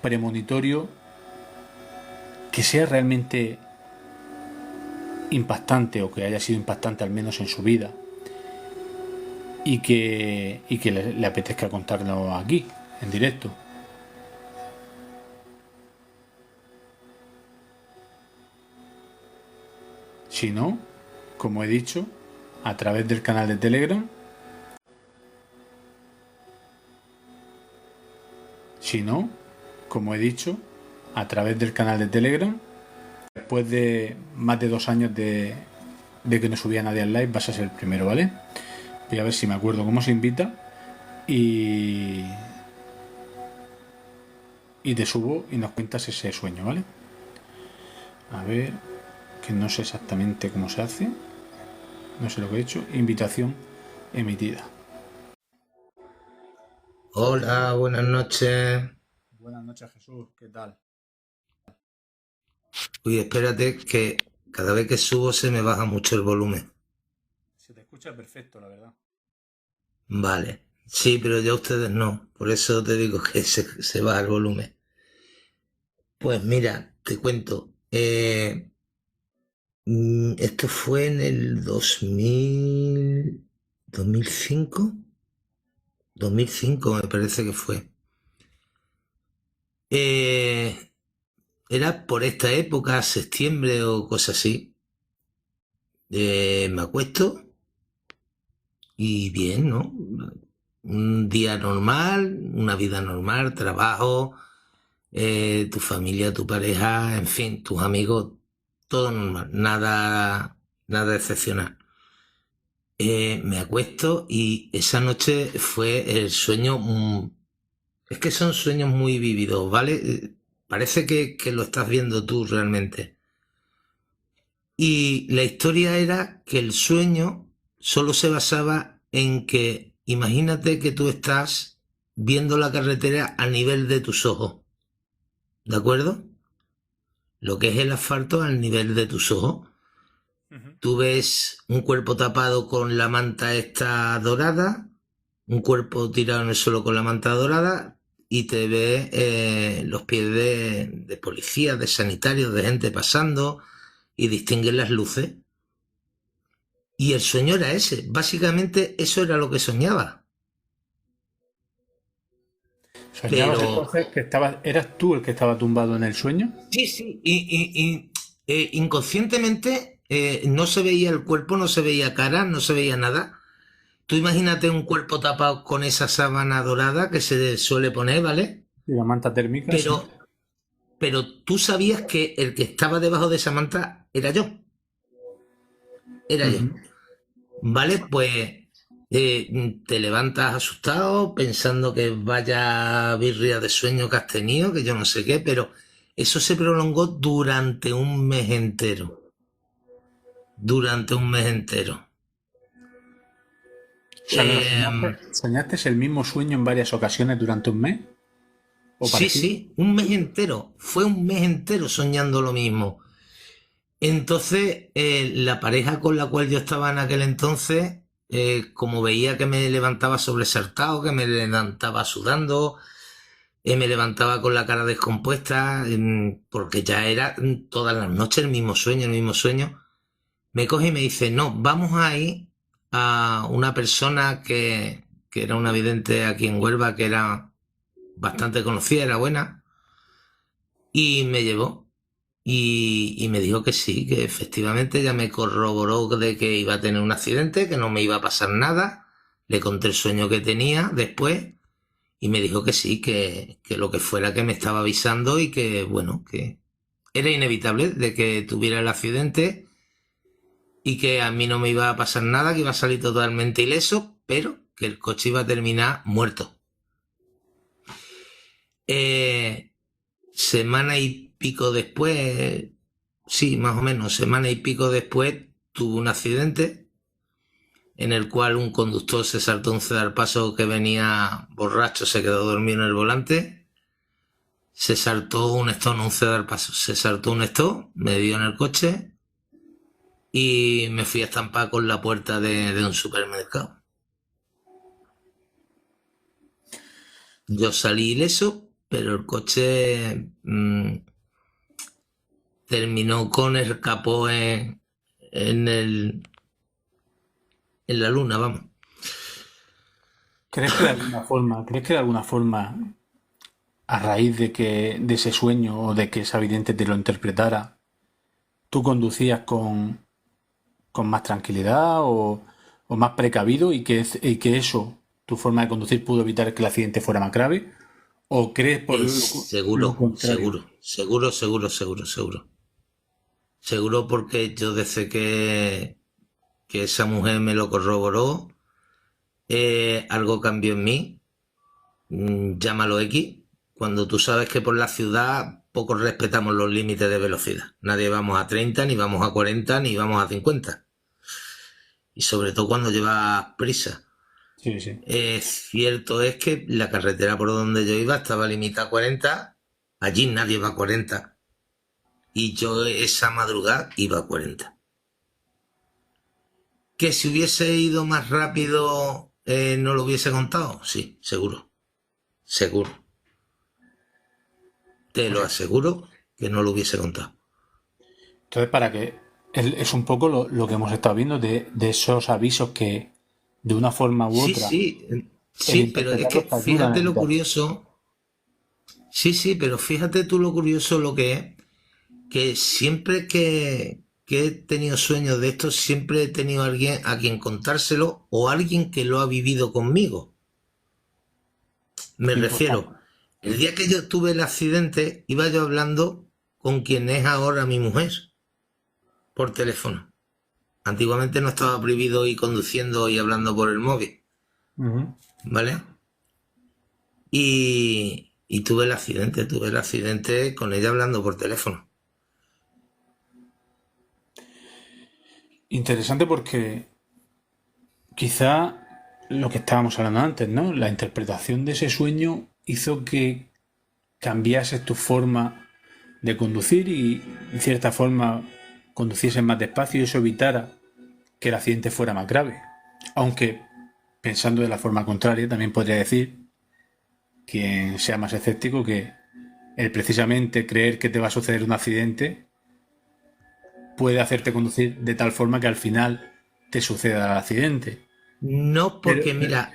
A: premonitorio que sea realmente impactante, o que haya sido impactante al menos en su vida, y que le apetezca contarlo aquí en directo. Si no, como he dicho, a través del canal de Telegram. Si no, como he dicho, a través del canal de Telegram. Después de más de 2 años de que no subía nadie al live, vas a ser el primero, ¿vale? Voy a ver si me acuerdo cómo se invita, y te subo y nos cuentas ese sueño, ¿vale? A ver, que no sé exactamente cómo se hace. No sé lo que he hecho. Invitación emitida.
B: Hola, buenas noches.
A: Buenas noches, Jesús. ¿Qué tal?
B: Uy, espérate que cada vez que subo se me baja mucho el volumen.
A: Se te escucha perfecto, la verdad.
B: Vale. Sí, pero ya ustedes no. Por eso te digo que se baja el volumen. Pues mira, te cuento. Esto fue en el 2005, 2005 me parece que fue. Eh, Era por esta época, septiembre o cosas así. Me acuesto y bien, ¿no? Un día normal, una vida normal, trabajo, tu familia, tu pareja, en fin, tus amigos, todo normal, nada, nada excepcional. Me acuesto y esa noche fue el sueño, es que son sueños muy vívidos, ¿vale? Parece que lo estás viendo tú realmente. Y la historia era que el sueño solo se basaba en que, imagínate que tú estás viendo la carretera a nivel de tus ojos, ¿de acuerdo? Lo que es el asfalto al nivel de tus ojos.
A: Ujú.
B: Tú ves un cuerpo tapado con la manta esta dorada, un cuerpo tirado en el suelo con la manta dorada y te ves los pies de policías, de sanitarios, de gente pasando y distingues las luces. Y el sueño era ese. Básicamente eso era lo que soñaba.
A: ¿Soñabas
B: Pero
A: entonces que eras tú el que estaba tumbado en el sueño?
B: sí, sí. Inconscientemente no se veía el cuerpo, no se veía cara, no se veía nada. Tú imagínate un cuerpo tapado con esa sábana dorada que se suele poner, ¿vale?
A: Y la manta térmica, sí.
B: Pero, pero tú sabías que el que estaba debajo de esa manta era yo. Era yo.
A: Ujú.
B: ¿Vale? Pues te levantas asustado pensando que vaya birria de sueño que has tenido, que yo no sé qué, pero eso se prolongó durante un mes entero. Durante un mes entero.
A: O sea,
B: Eh,
A: ¿soñaste el mismo sueño en varias ocasiones durante un mes? ¿O
B: sí,
A: parecido?
B: sí, un mes entero. Fue un mes entero soñando lo mismo. Entonces, la pareja con la cual yo estaba en aquel entonces, como veía que me levantaba sobresaltado, que me levantaba sudando, me levantaba con la cara descompuesta, porque ya era todas las noches el mismo sueño, el mismo sueño. Me coge y me dice, no, vamos a ir a una persona que era una vidente aquí en Huelva, que era bastante conocida, era buena, y me llevó. Y me dijo que sí, que efectivamente ya me corroboró de que iba a tener un accidente, que no me iba a pasar nada. Le conté el sueño que tenía después y me dijo que sí, que lo que fuera que me estaba avisando y que, bueno, que era inevitable de que tuviera el accidente y que a mí no me iba a pasar nada, que iba a salir totalmente ileso, pero que el coche iba a terminar muerto. Eh, Semana y pico después, sí, más o menos, semana y pico después, tuve un accidente en el cual un conductor se saltó un paso que venía borracho, se quedó dormido en el volante. Se saltó un stop, no un cedar paso, se saltó un stop, me dio en el coche y me fui a estampar con la puerta de un supermercado. Yo salí ileso, pero el coche terminó con el capó en, en la luna, vamos.
A: ¿Crees que de alguna forma, a raíz de ese sueño o de que esa vidente te lo interpretara, tú conducías con más tranquilidad o más precavido y que eso, tu forma de conducir, pudo evitar que el accidente fuera más grave? ¿O crees por lo
B: Seguro,
A: contrario?
B: seguro, seguro, seguro, seguro, seguro. Seguro porque yo desde que esa mujer me lo corroboró, algo cambió en mí, llámalo X, cuando tú sabes que por la ciudad pocos respetamos los límites de velocidad. Nadie vamos a 30, ni vamos a 40, ni vamos a 50. Y sobre todo cuando llevas prisa.
A: Sí, sí.
B: Cierto es que la carretera por donde yo iba estaba limitada a 40, allí nadie va a 40. Y yo esa madrugada iba a 40. Que si hubiese ido más rápido no lo hubiese contado, sí, seguro, seguro. Te
A: O
B: lo
A: sea,
B: aseguro que no lo hubiese contado.
A: entonces, para que Es un poco lo que hemos estado viendo de esos avisos que de una forma u
B: Sí,
A: otra
B: sí,
A: el
B: sí, pero es
A: interpretarlos
B: que
A: te ayudan
B: fíjate
A: a
B: lo
A: evitar.
B: curioso, sí, sí, pero fíjate tú lo curioso lo que es, que siempre que he tenido sueños de estos, siempre he tenido alguien a quien contárselo o alguien que lo ha vivido conmigo. Me refiero,
A: Importante.
B: el día que yo tuve el accidente, iba yo hablando con quien es ahora mi mujer por teléfono. Antiguamente no estaba prohibido ir conduciendo y hablando por el móvil,
A: Ujú.
B: ¿vale? Y tuve el accidente con ella hablando por teléfono.
A: Interesante porque quizá lo que estábamos hablando antes, ¿no? La interpretación de ese sueño hizo que cambiases tu forma de conducir y, en cierta forma, conducieses más despacio y eso evitara que el accidente fuera más grave. Aunque, pensando de la forma contraria, también podría decir, quien sea más escéptico, que el precisamente creer que te va a suceder un accidente puede hacerte conducir de tal forma que al final te suceda el accidente.
B: No
A: Pero,
B: porque, mira,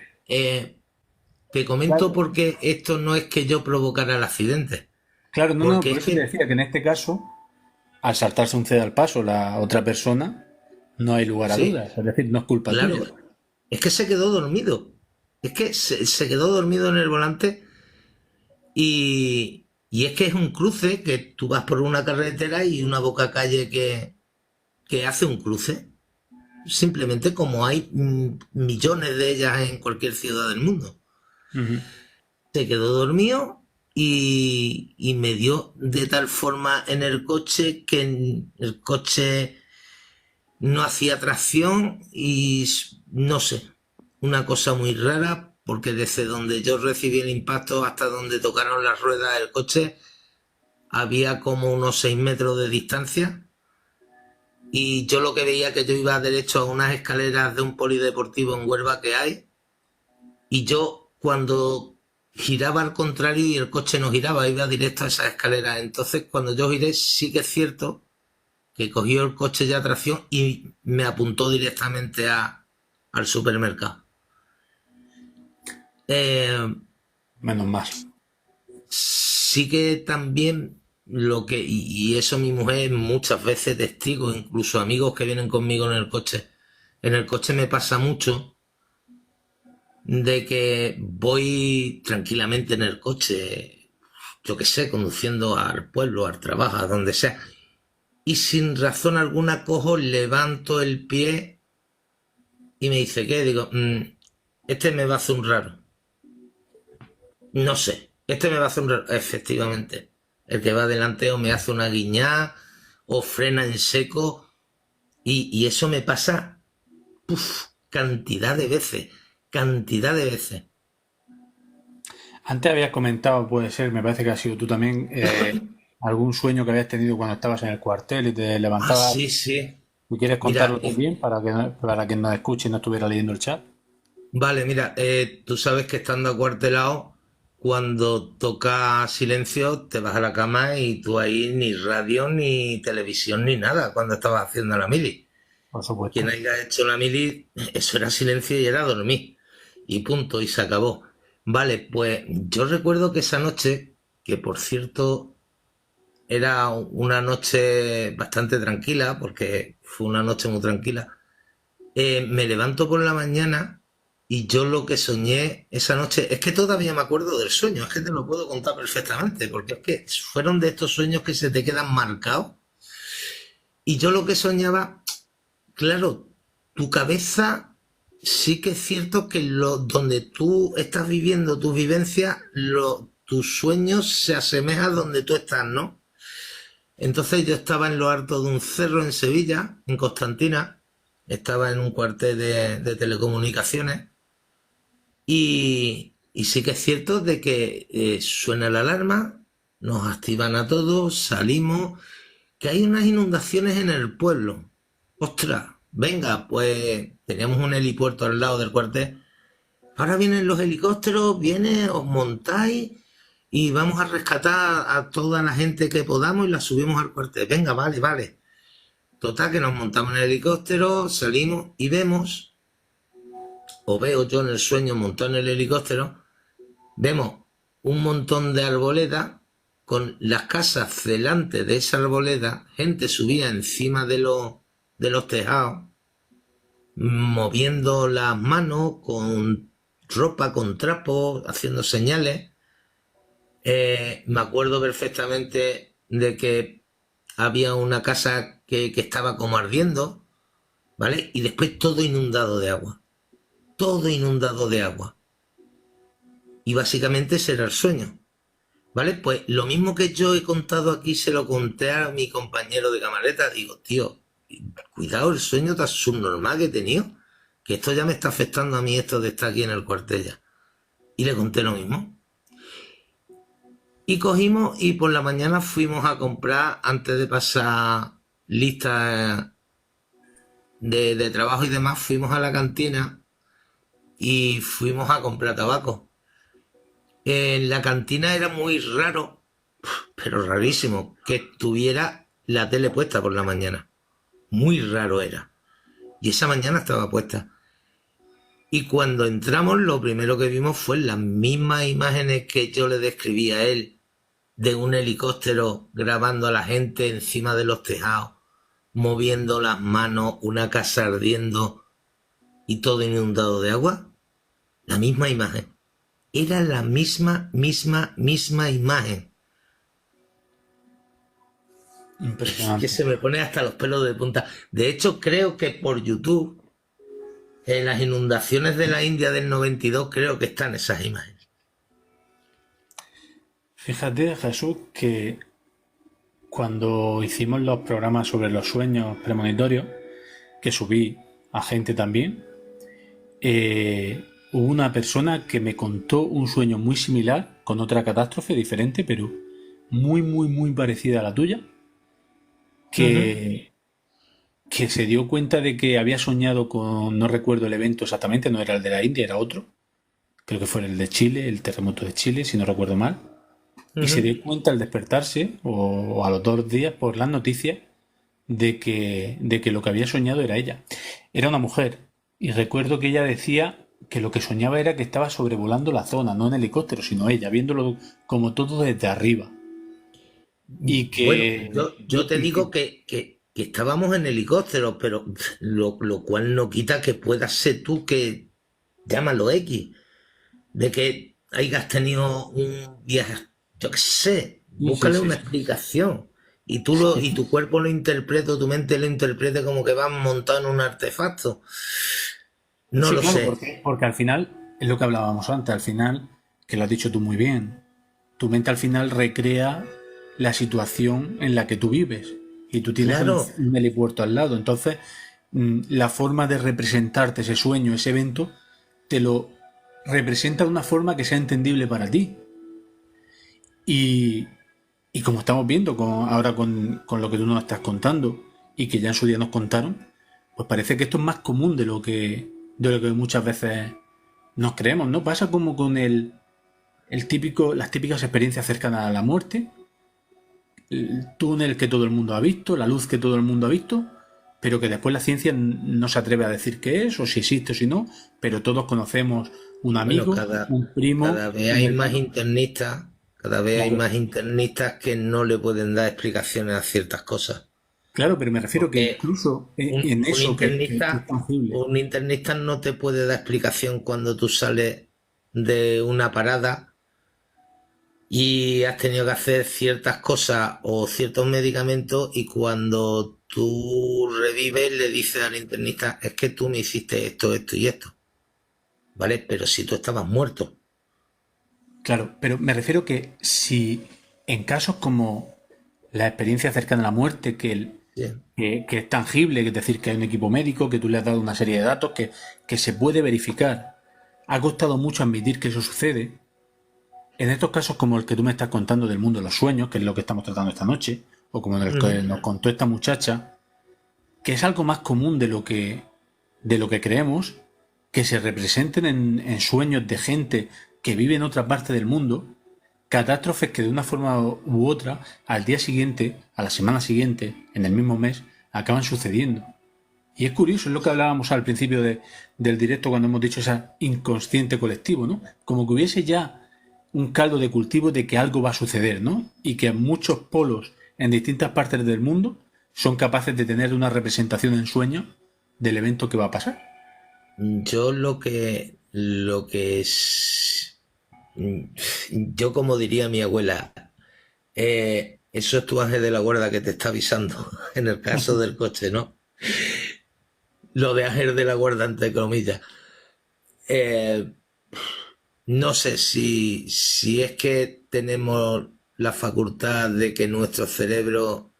B: te comento
A: claro,
B: porque esto no es que yo provocara el accidente,
A: claro, no, no,
B: porque
A: por
B: es
A: eso te
B: que,
A: decía que en este caso, al saltarse un ceda al paso la otra persona, no hay lugar a
B: sí,
A: dudas, es decir, no es culpa tuya.
B: claro, es que se quedó dormido. Es que se quedó dormido en el volante y es que es un cruce que tú vas por una carretera y una boca calle que hace un cruce. Simplemente como hay millones de ellas en cualquier ciudad del mundo.
A: Ujú.
B: Se quedó dormido y me dio de tal forma en el coche que el coche no hacía tracción y no sé, una cosa muy rara porque desde donde yo recibí el impacto hasta donde tocaron las ruedas del coche había como unos 6 metros de distancia y yo lo que veía que yo iba derecho a unas escaleras de un polideportivo en Huelva que hay y yo cuando giraba al contrario y el coche no giraba, iba directo a esa escalera. Entonces cuando yo giré sí que es cierto que cogió el coche ya a tracción y me apuntó directamente al supermercado. Eh,
A: Menos mal.
B: sí que también lo que, y eso mi mujer es muchas veces testigo, incluso amigos que vienen conmigo en el coche me pasa mucho de que voy tranquilamente en el coche, yo qué sé, conduciendo al pueblo, al trabajo, a donde sea, y sin razón alguna cojo, levanto el pie y me dice, ¿qué? Digo, este me va a hacer un raro. No sé, este me va a hacer un raro. Efectivamente, el que va adelante o me hace una guiñada o frena en seco y eso me pasa cantidad de veces.
A: Antes habías comentado, puede ser, me parece que has sido tú también, algún sueño que habías tenido cuando estabas en el cuartel y te
B: Ah,
A: levantabas.
B: sí, sí.
A: ¿Y quieres
B: Mira,
A: contarlo también para que nos escuche y no estuviera leyendo el chat?
B: vale, mira, tú sabes que estando acuartelado, cuando toca silencio, te vas a la cama y tú ahí ni radio, ni televisión, ni nada, cuando estabas haciendo la mili.
A: Por
B: Quien
A: supuesto.
B: haya hecho la mili, eso era silencio y era dormir. Y punto, y se acabó. Vale, pues yo recuerdo que esa noche, que por cierto era una noche bastante tranquila, porque fue una noche muy tranquila, me levanto por la mañana y yo lo que soñé esa noche, es que todavía me acuerdo del sueño, es que te lo puedo contar perfectamente, porque es que fueron de estos sueños que se te quedan marcados. Y yo lo que soñaba, claro, tu cabeza sí que es cierto que donde tú estás viviendo tu vivencia, tus sueños se asemejan a donde tú estás, ¿no? Entonces yo estaba en lo alto de un cerro en Sevilla, en Constantina, estaba en un cuartel de telecomunicaciones y sí que es cierto de que suena la alarma, nos activan a todos, salimos, que hay unas inundaciones en el pueblo. Ostras, venga, pues teníamos un helipuerto al lado del cuartel. Ahora vienen los helicópteros, viene, os montáis y vamos a rescatar a toda la gente que podamos y la subimos al cuartel. Venga, vale, vale. Total, que nos montamos en el helicóptero, salimos y vemos, o veo yo en el sueño montado en el helicóptero, vemos un montón de arboledas con las casas delante de esa arboleda, gente subía encima de los tejados, moviendo las manos con ropa, con trapos, haciendo señales. Me acuerdo perfectamente de que había una casa que estaba como ardiendo, ¿vale? Y después todo inundado de agua. Todo inundado de agua. Y básicamente ese era el sueño. ¿Vale? Pues lo mismo que yo he contado aquí, se lo conté a mi compañero de camareta. Digo, tío, cuidado el sueño tan subnormal que he tenido, que esto ya me está afectando a mí, esto de estar aquí en el cuartel ya. Y le conté lo mismo. Y cogimos y por la mañana fuimos a comprar, antes de pasar lista de trabajo y demás, fuimos a la cantina y fuimos a comprar tabaco. En la cantina era muy raro, pero rarísimo, que estuviera la tele puesta por la mañana. Muy raro era. Y esa mañana estaba puesta. Y cuando entramos, lo primero que vimos fue las mismas imágenes que yo le describí a él, de un helicóptero grabando a la gente encima de los tejados, moviendo las manos, una casa ardiendo y todo inundado de agua. La misma imagen. Era la misma imagen.
A: Impresionante.
B: Que se me pone hasta los pelos de punta. De hecho, creo que por YouTube, en las inundaciones de la India del 92, creo que están esas imágenes.
A: Fíjate, Jesús, que cuando hicimos los programas sobre los sueños premonitorios, que subí a gente también, hubo una persona que me contó un sueño muy similar, con otra catástrofe diferente, pero muy parecida a la tuya, que se dio cuenta de que había soñado con, no recuerdo el evento exactamente, no era el de la India, era otro, creo que fue el de Chile, el terremoto de Chile, si no recuerdo mal, y se dio cuenta al despertarse, o a los 2 días, por las noticias, de que lo que había soñado era ella. Era una mujer, y recuerdo que ella decía que lo que soñaba era que estaba sobrevolando la zona, no en helicóptero, sino ella, viéndolo como todo desde arriba. Y que...
B: Bueno, yo te digo que estábamos en helicóptero, pero lo cual no quita que puedas ser tú, que llámalo X, de que hayas tenido un viaje, yo qué sé, búscale una explicación. Y y tu cuerpo lo interpreta, tu mente lo interprete como que vas montado en un artefacto. No
A: Sí,
B: lo
A: claro,
B: sé.
A: porque al final, es lo que hablábamos antes, al final, que lo has dicho tú muy bien, tu mente al final recrea la situación en la que tú vives y tú tienes
B: Claro,
A: un helipuerto al lado, entonces la forma de representarte ese sueño, ese evento, te lo representa de una forma que sea entendible para ti. Y, y como estamos viendo ahora con lo que tú nos estás contando y que ya en su día nos contaron, pues parece que esto es más común de lo que muchas veces nos creemos, ¿no? Pasa como con las típicas experiencias cercanas a la muerte, el túnel que todo el mundo ha visto, la luz que todo el mundo ha visto, pero que después la ciencia no se atreve a decir qué es, o si existe o si no, pero todos conocemos un
B: bueno,
A: amigo, un primo,
B: cada vez
A: un
B: hay más
A: hermano.
B: internistas, cada vez hay
A: Claro,
B: más internistas que no le pueden dar explicaciones a ciertas cosas.
A: claro, pero me refiero que
B: Porque
A: incluso en eso que es tangible.
B: un internista no te puede dar explicación cuando tú sales de una parada y has tenido que hacer ciertas cosas o ciertos medicamentos, y cuando tú revives le dices al internista, es que tú me hiciste esto y esto, ¿vale? Pero si tú estabas muerto.
A: Claro, pero me refiero que si en casos como la experiencia cercana a la muerte,
B: Sí.
A: que es tangible, que es decir, que hay un equipo médico, que tú le has dado una serie de datos, que se puede verificar, ha costado mucho admitir que eso sucede. En estos casos como el que tú me estás contando del mundo de los sueños, que es lo que estamos tratando esta noche, o como en el que nos contó esta muchacha, que es algo más común de lo que creemos, que se representen en sueños de gente que vive en otra parte del mundo, catástrofes que de una forma u otra, al día siguiente, a la semana siguiente, en el mismo mes, acaban sucediendo. Y es curioso, es lo que hablábamos al principio del directo cuando hemos dicho ese inconsciente colectivo, ¿no? Como que hubiese ya un caldo de cultivo de que algo va a suceder, ¿no? Y que muchos polos en distintas partes del mundo son capaces de tener una representación en sueño del evento que va a pasar.
B: Yo yo como diría mi abuela, eso es tu ángel de la guarda que te está avisando, en el caso del coche, ¿no? Lo de ángel de la guarda, entre comillas. Eh, no sé si es que tenemos la facultad de que nuestro cerebro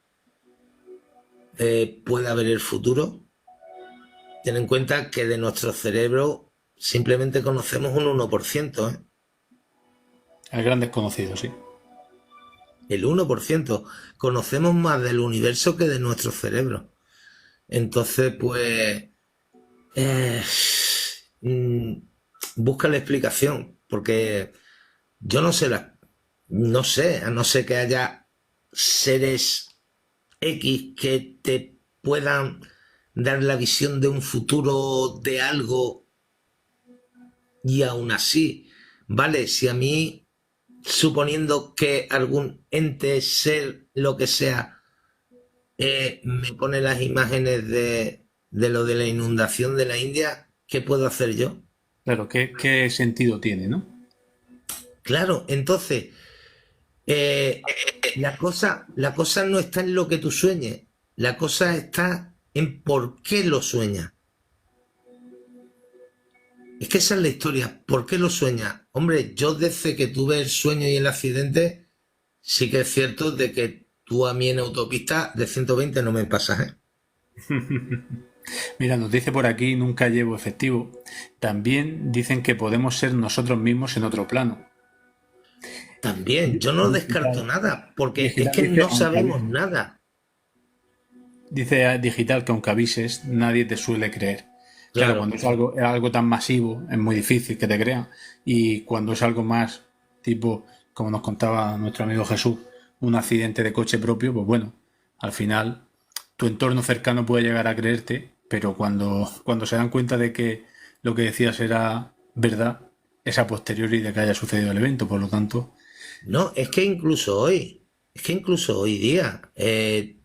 B: pueda ver el futuro. Ten en cuenta que de nuestro cerebro simplemente conocemos un 1%, ¿eh?
A: El gran desconocido, sí.
B: El 1%. Conocemos más del universo que de nuestro cerebro. Entonces, pues, eh, mm, busca la explicación, porque yo no sé, a no ser que haya seres X que te puedan dar la visión de un futuro de algo y aún así, vale, si a mí, suponiendo que algún ente, ser, lo que sea, me pone las imágenes de lo de la inundación de la India, ¿qué puedo hacer yo?
A: Claro, ¿qué sentido tiene, no?
B: Claro, entonces, eh, la cosa no está en lo que tú sueñes, la cosa está en por qué lo sueñas. Es que esa es la historia, ¿por qué lo sueñas? Hombre, yo desde que tuve el sueño y el accidente, sí que es cierto de que tú a mí en autopista de 120 no me pasas, ¿eh?
A: Mira, nos dice por aquí, nunca llevo efectivo. También dicen que podemos ser nosotros mismos en otro plano.
B: También, yo no descarto
A: Digital,
B: nada, porque es
A: digital
B: que
A: dice,
B: no sabemos nada.
A: dice digital que aunque avises, nadie te suele creer. Claro,
B: Claro,
A: cuando es algo tan masivo, es muy difícil que te crean. Y cuando es algo más tipo, como nos contaba nuestro amigo Jesús, un accidente de coche propio, pues bueno, al final tu entorno cercano puede llegar a creerte, pero cuando se dan cuenta de que lo que decías era verdad, es a posteriori de que haya sucedido el evento. Por lo tanto,
B: no, es que incluso hoy día,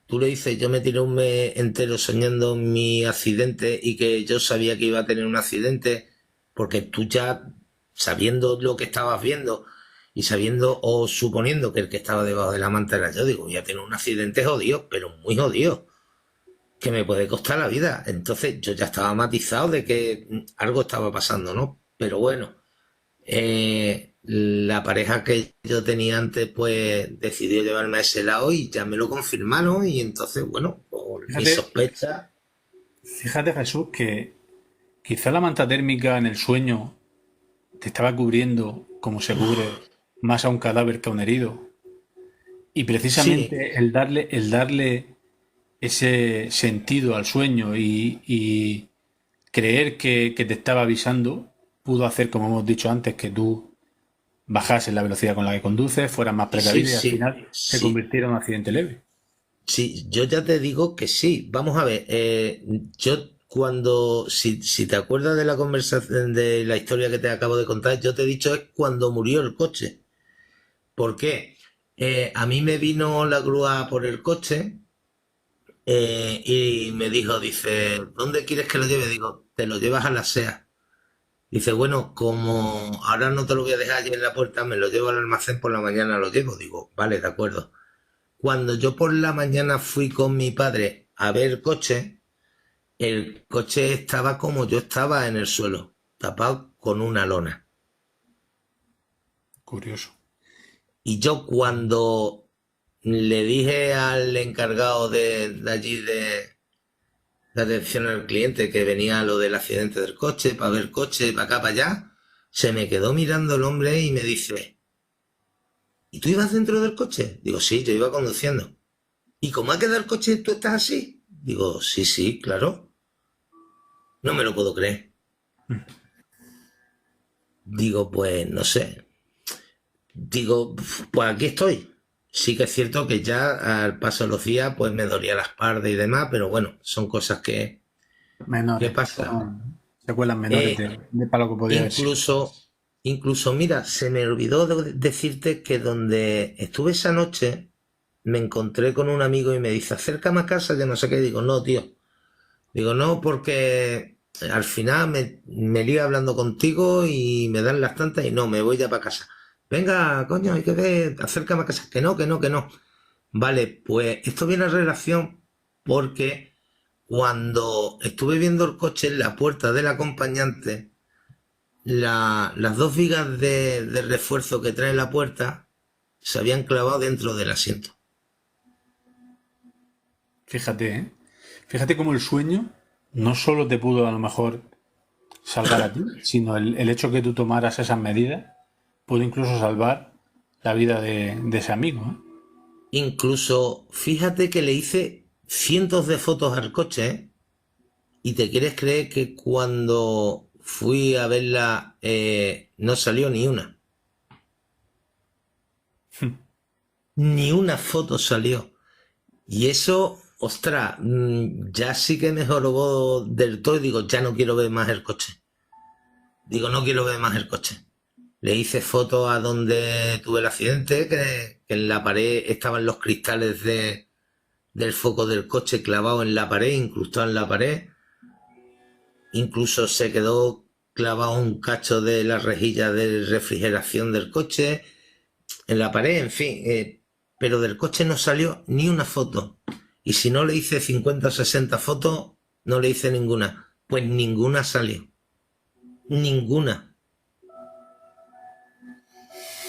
B: tú le dices, yo me tiré un mes entero soñando mi accidente y que yo sabía que iba a tener un accidente, porque tú ya, sabiendo lo que estabas viendo y sabiendo o suponiendo que el que estaba debajo de la manta era yo, digo, voy a tener un accidente jodido, pero muy jodido, que me puede costar la vida. Entonces yo ya estaba matizado de que algo estaba pasando, ¿no? Pero bueno. La pareja que yo tenía antes pues decidió llevarme a ese lado y ya me lo confirmaron y entonces bueno, por mi
A: fíjate,
B: sospecha,
A: fíjate Jesús que quizá la manta térmica en el sueño te estaba cubriendo como se cubre más a un cadáver que a un herido. Y
B: sí,
A: precisamente el darle ese sentido al sueño y creer que te estaba avisando pudo hacer, como hemos dicho antes, que tú bajases la velocidad con la que conduces, fueras más
B: sí,
A: precavido y al
B: sí,
A: final se
B: sí,
A: convirtiera en un accidente leve.
B: sí, yo ya te digo que sí. Vamos a ver, yo cuando, si te acuerdas de la conversación, de la historia que te acabo de contar, yo te he dicho es cuando murió el coche. ¿Por qué? A mí me vino la grúa por el coche. Y me dijo, dice, ¿dónde quieres que lo lleve? Digo, te lo llevas a la SEA. Dice, bueno, como ahora no te lo voy a dejar allí en la puerta, me lo llevo al almacén por la mañana, lo llevo. Digo, vale, de acuerdo. Cuando yo por la mañana fui con mi padre a ver el coche estaba como yo estaba en el suelo, tapado con una lona.
A: Curioso.
B: Y yo cuando le dije al encargado de allí de atención al cliente que venía lo del accidente del coche, para ver el coche, para acá, para allá, se me quedó mirando el hombre y me dice, ¿y tú ibas dentro del coche? Digo, sí, yo iba conduciendo. ¿Y cómo ha quedado el coche? ¿Tú estás así? Digo, sí, sí, claro. No me lo puedo creer. Digo, pues no sé. Digo, pues aquí estoy. Sí que es cierto que ya al paso de los días pues me dolía la espalda y demás, pero bueno, son cosas que
A: Menores,
B: pasan.
A: son secuelas menores
B: Eh,
A: para lo que podía haber sido.
B: incluso, incluso, mira, se me olvidó decirte que donde estuve esa noche me encontré con un amigo y me dice, acércame a casa, que no sé qué. Digo, no, tío. Digo, no, porque al final me lío hablando contigo y me dan las tantas y no, me voy ya para casa. Venga, coño, hay que ver, acércame a casa. Que no, que no, que no. Vale, pues esto viene a relación porque cuando estuve viendo el coche en la puerta del acompañante, las dos vigas de refuerzo que trae la puerta se habían clavado dentro del asiento.
A: Fíjate, ¿eh? Fíjate cómo el sueño no solo te pudo a lo mejor salvar a ti, sino el hecho que tú tomaras esas medidas pudo incluso salvar la vida de ese amigo, ¿eh?
B: Incluso, fíjate que le hice cientos de fotos al coche, ¿eh? Y te quieres creer que cuando fui a verla no salió ni una. Ni una foto salió. Y eso, ostras, ya sí que me jorobó del todo y digo, ya no quiero ver más el coche. Digo, no quiero ver más el coche. Le hice fotos a donde tuve el accidente, que en la pared estaban los cristales del foco del coche clavado en la pared, incrustado en la pared. Incluso se quedó clavado un cacho de la rejilla de refrigeración del coche en la pared, en fin. Pero del coche no salió ni una foto. Y si no le hice 50 o 60 fotos, no le hice ninguna. Pues ninguna salió. Ninguna.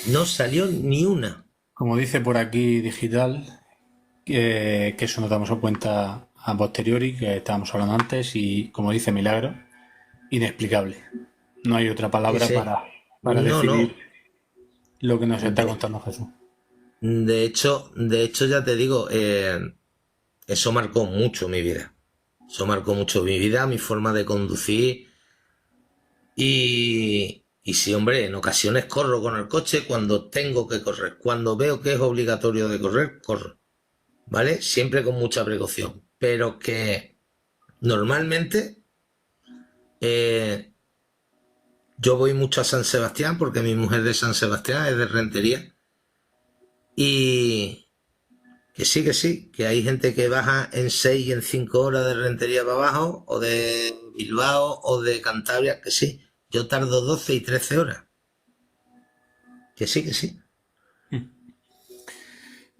B: No salió ni una.
A: Como dice por aquí Digital, que eso nos damos cuenta a posteriori, que estábamos hablando antes, y como dice Milagro, inexplicable. No hay otra palabra
B: Ese,
A: para
B: no, no.
A: definir lo que nos está
B: De,
A: contando Jesús.
B: de hecho, ya te digo, eso marcó mucho mi vida. Eso marcó mucho mi vida, mi forma de conducir. Y sí, hombre, en ocasiones corro con el coche cuando tengo que correr. Cuando veo que es obligatorio de correr, corro. ¿Vale? Siempre con mucha precaución. Pero que normalmente eh, yo voy mucho a San Sebastián porque mi mujer es de San Sebastián, es de Rentería. Y que sí, que hay gente que baja en 6 y en 5 horas de Rentería para abajo, o de Bilbao, o de Cantabria, que sí. Yo tardo 12 y 13 horas. Que sí, que sí.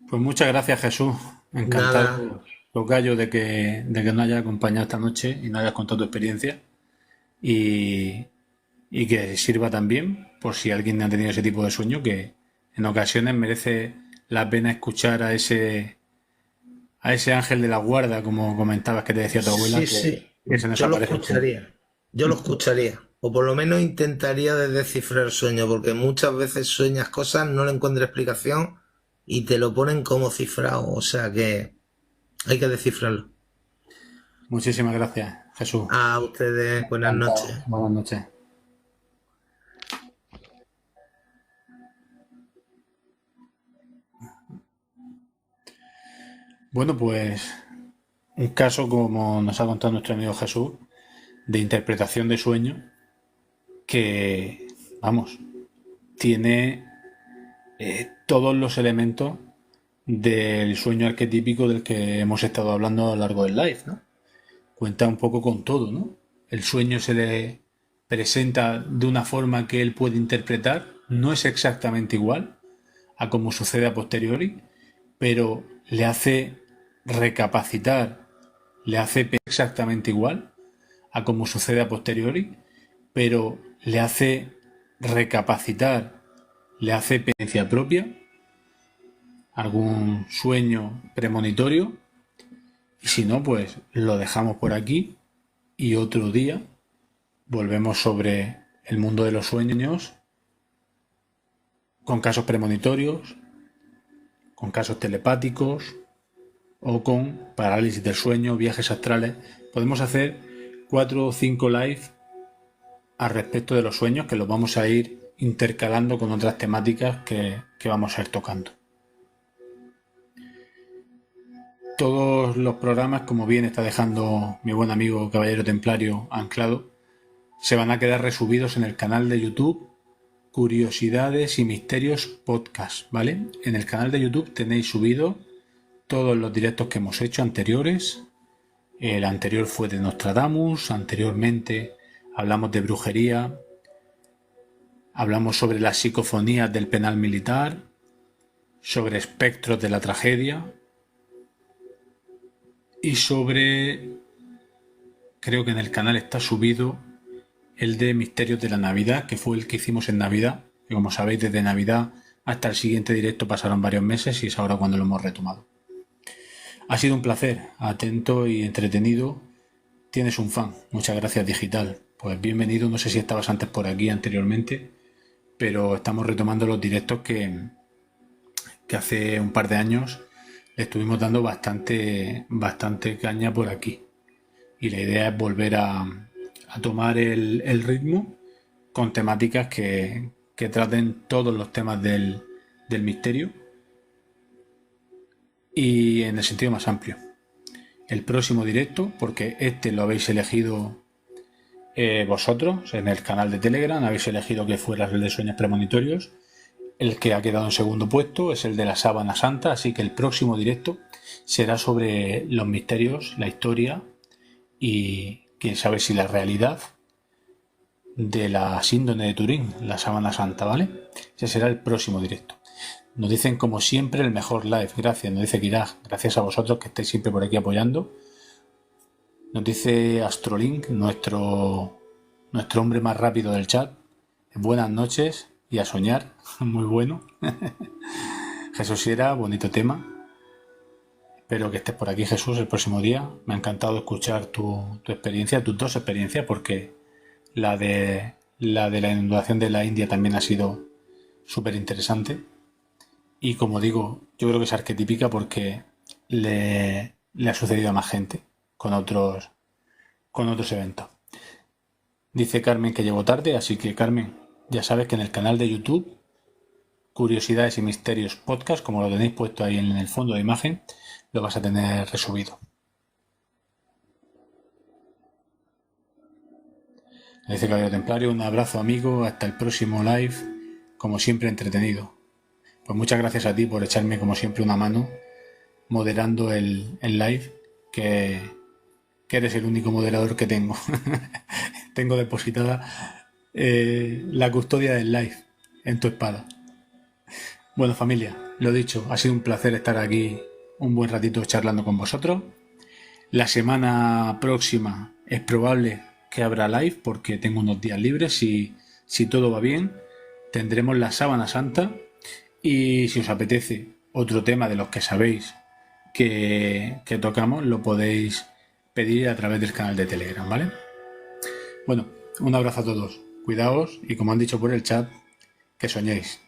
A: Pues muchas gracias, Jesús.
B: Nada,
A: Encantado, tocayo, de que nos hayas acompañado esta noche y nos hayas contado tu experiencia. Y, y que sirva también, por si alguien ha tenido ese tipo de sueño, que en ocasiones merece la pena escuchar a ese ángel de la guarda, como comentabas que te decía tu abuela,
B: sí, sí.
A: que se nos
B: Yo lo
A: aparece el sueño.
B: escucharía. Yo lo escucharía. O por lo menos intentaría de descifrar el sueño, porque muchas veces sueñas cosas, no le encuentras explicación y te lo ponen como cifrado. O sea que hay que descifrarlo.
A: Muchísimas gracias, Jesús.
B: A ustedes, buenas
A: Encantado.
B: noches.
A: Buenas noches. Bueno, pues un caso, como nos ha contado nuestro amigo Jesús, de interpretación de sueño que, vamos, tiene todos los elementos del sueño arquetípico del que hemos estado hablando a lo largo del live, ¿no? Cuenta un poco con todo, ¿no? El sueño se le presenta de una forma que él puede interpretar, no es exactamente igual a como sucede a posteriori, pero le hace recapacitar, le hace exactamente igual a como sucede a posteriori, pero le hace recapacitar, le hace experiencia propia, algún sueño premonitorio, y si no, pues lo dejamos por aquí y otro día volvemos sobre el mundo de los sueños con casos premonitorios, con casos telepáticos o con parálisis del sueño, viajes astrales. Podemos hacer 4 o 5 live al respecto de los sueños que los vamos a ir intercalando con otras temáticas que vamos a ir tocando. todos los programas, como bien está dejando mi buen amigo Caballero Templario anclado, se van a quedar resubidos en el canal de YouTube Curiosidades y Misterios Podcast, ¿vale? En el canal de YouTube tenéis subido todos los directos que hemos hecho anteriores. El anterior fue de Nostradamus, anteriormente hablamos de brujería, hablamos sobre las psicofonías del penal militar, sobre espectros de la tragedia y sobre, creo que en el canal está subido el de Misterios de la Navidad, que fue el que hicimos en Navidad, que como sabéis desde Navidad hasta el siguiente directo pasaron varios meses y es ahora cuando lo hemos retomado. Ha sido un placer, atento y entretenido. Tienes un fan, muchas gracias Digital. Pues bienvenido, no sé si estabas antes por aquí anteriormente, pero estamos retomando los directos que hace un par de años le estuvimos dando bastante caña por aquí. Y la idea es volver a tomar el ritmo con temáticas que traten todos los temas del misterio y en el sentido más amplio. El próximo directo, porque este lo habéis elegido vosotros en el canal de Telegram, habéis elegido que fuera el de sueños premonitorios. El que ha quedado en segundo puesto es el de la sábana santa, así que el próximo directo será sobre los misterios, la historia y quién sabe si la realidad de la síndrome de Turín, la sábana santa, ¿vale? Ese será el próximo directo. Nos dicen como siempre el mejor live, gracias, nos dice Kiraj, gracias a vosotros que estáis siempre por aquí apoyando. Nos dice Astrolink, nuestro hombre más rápido del chat, buenas noches y a soñar, muy bueno. Jesús Sierra, bonito tema. Espero que estés por aquí, Jesús, el próximo día. Me ha encantado escuchar tu experiencia, tus dos experiencias, porque la de la inundación de la India también ha sido súper interesante. Y como digo, yo creo que es arquetípica porque le ha sucedido a más gente con otros eventos. Dice Carmen que llegó tarde, así que Carmen, ya sabes que en el canal de YouTube, Curiosidades y Misterios Podcast, como lo tenéis puesto ahí en el fondo de imagen, lo vas a tener resubido. Le dice Caballero Templario, un abrazo amigo, hasta el próximo live, como siempre entretenido. Pues muchas gracias a ti por echarme como siempre una mano moderando el live, que eres el único moderador que tengo. Tengo depositada la custodia del live en tu espada. Bueno familia, lo dicho, ha sido un placer estar aquí un buen ratito charlando con vosotros. La semana próxima es probable que abra live porque tengo unos días libres. Si todo va bien, tendremos la sábana santa. Y si os apetece otro tema de los que sabéis que tocamos, lo podéis pedir a través del canal de Telegram, ¿vale? Bueno, un abrazo a todos, cuidaos y como han dicho por el chat, que soñéis.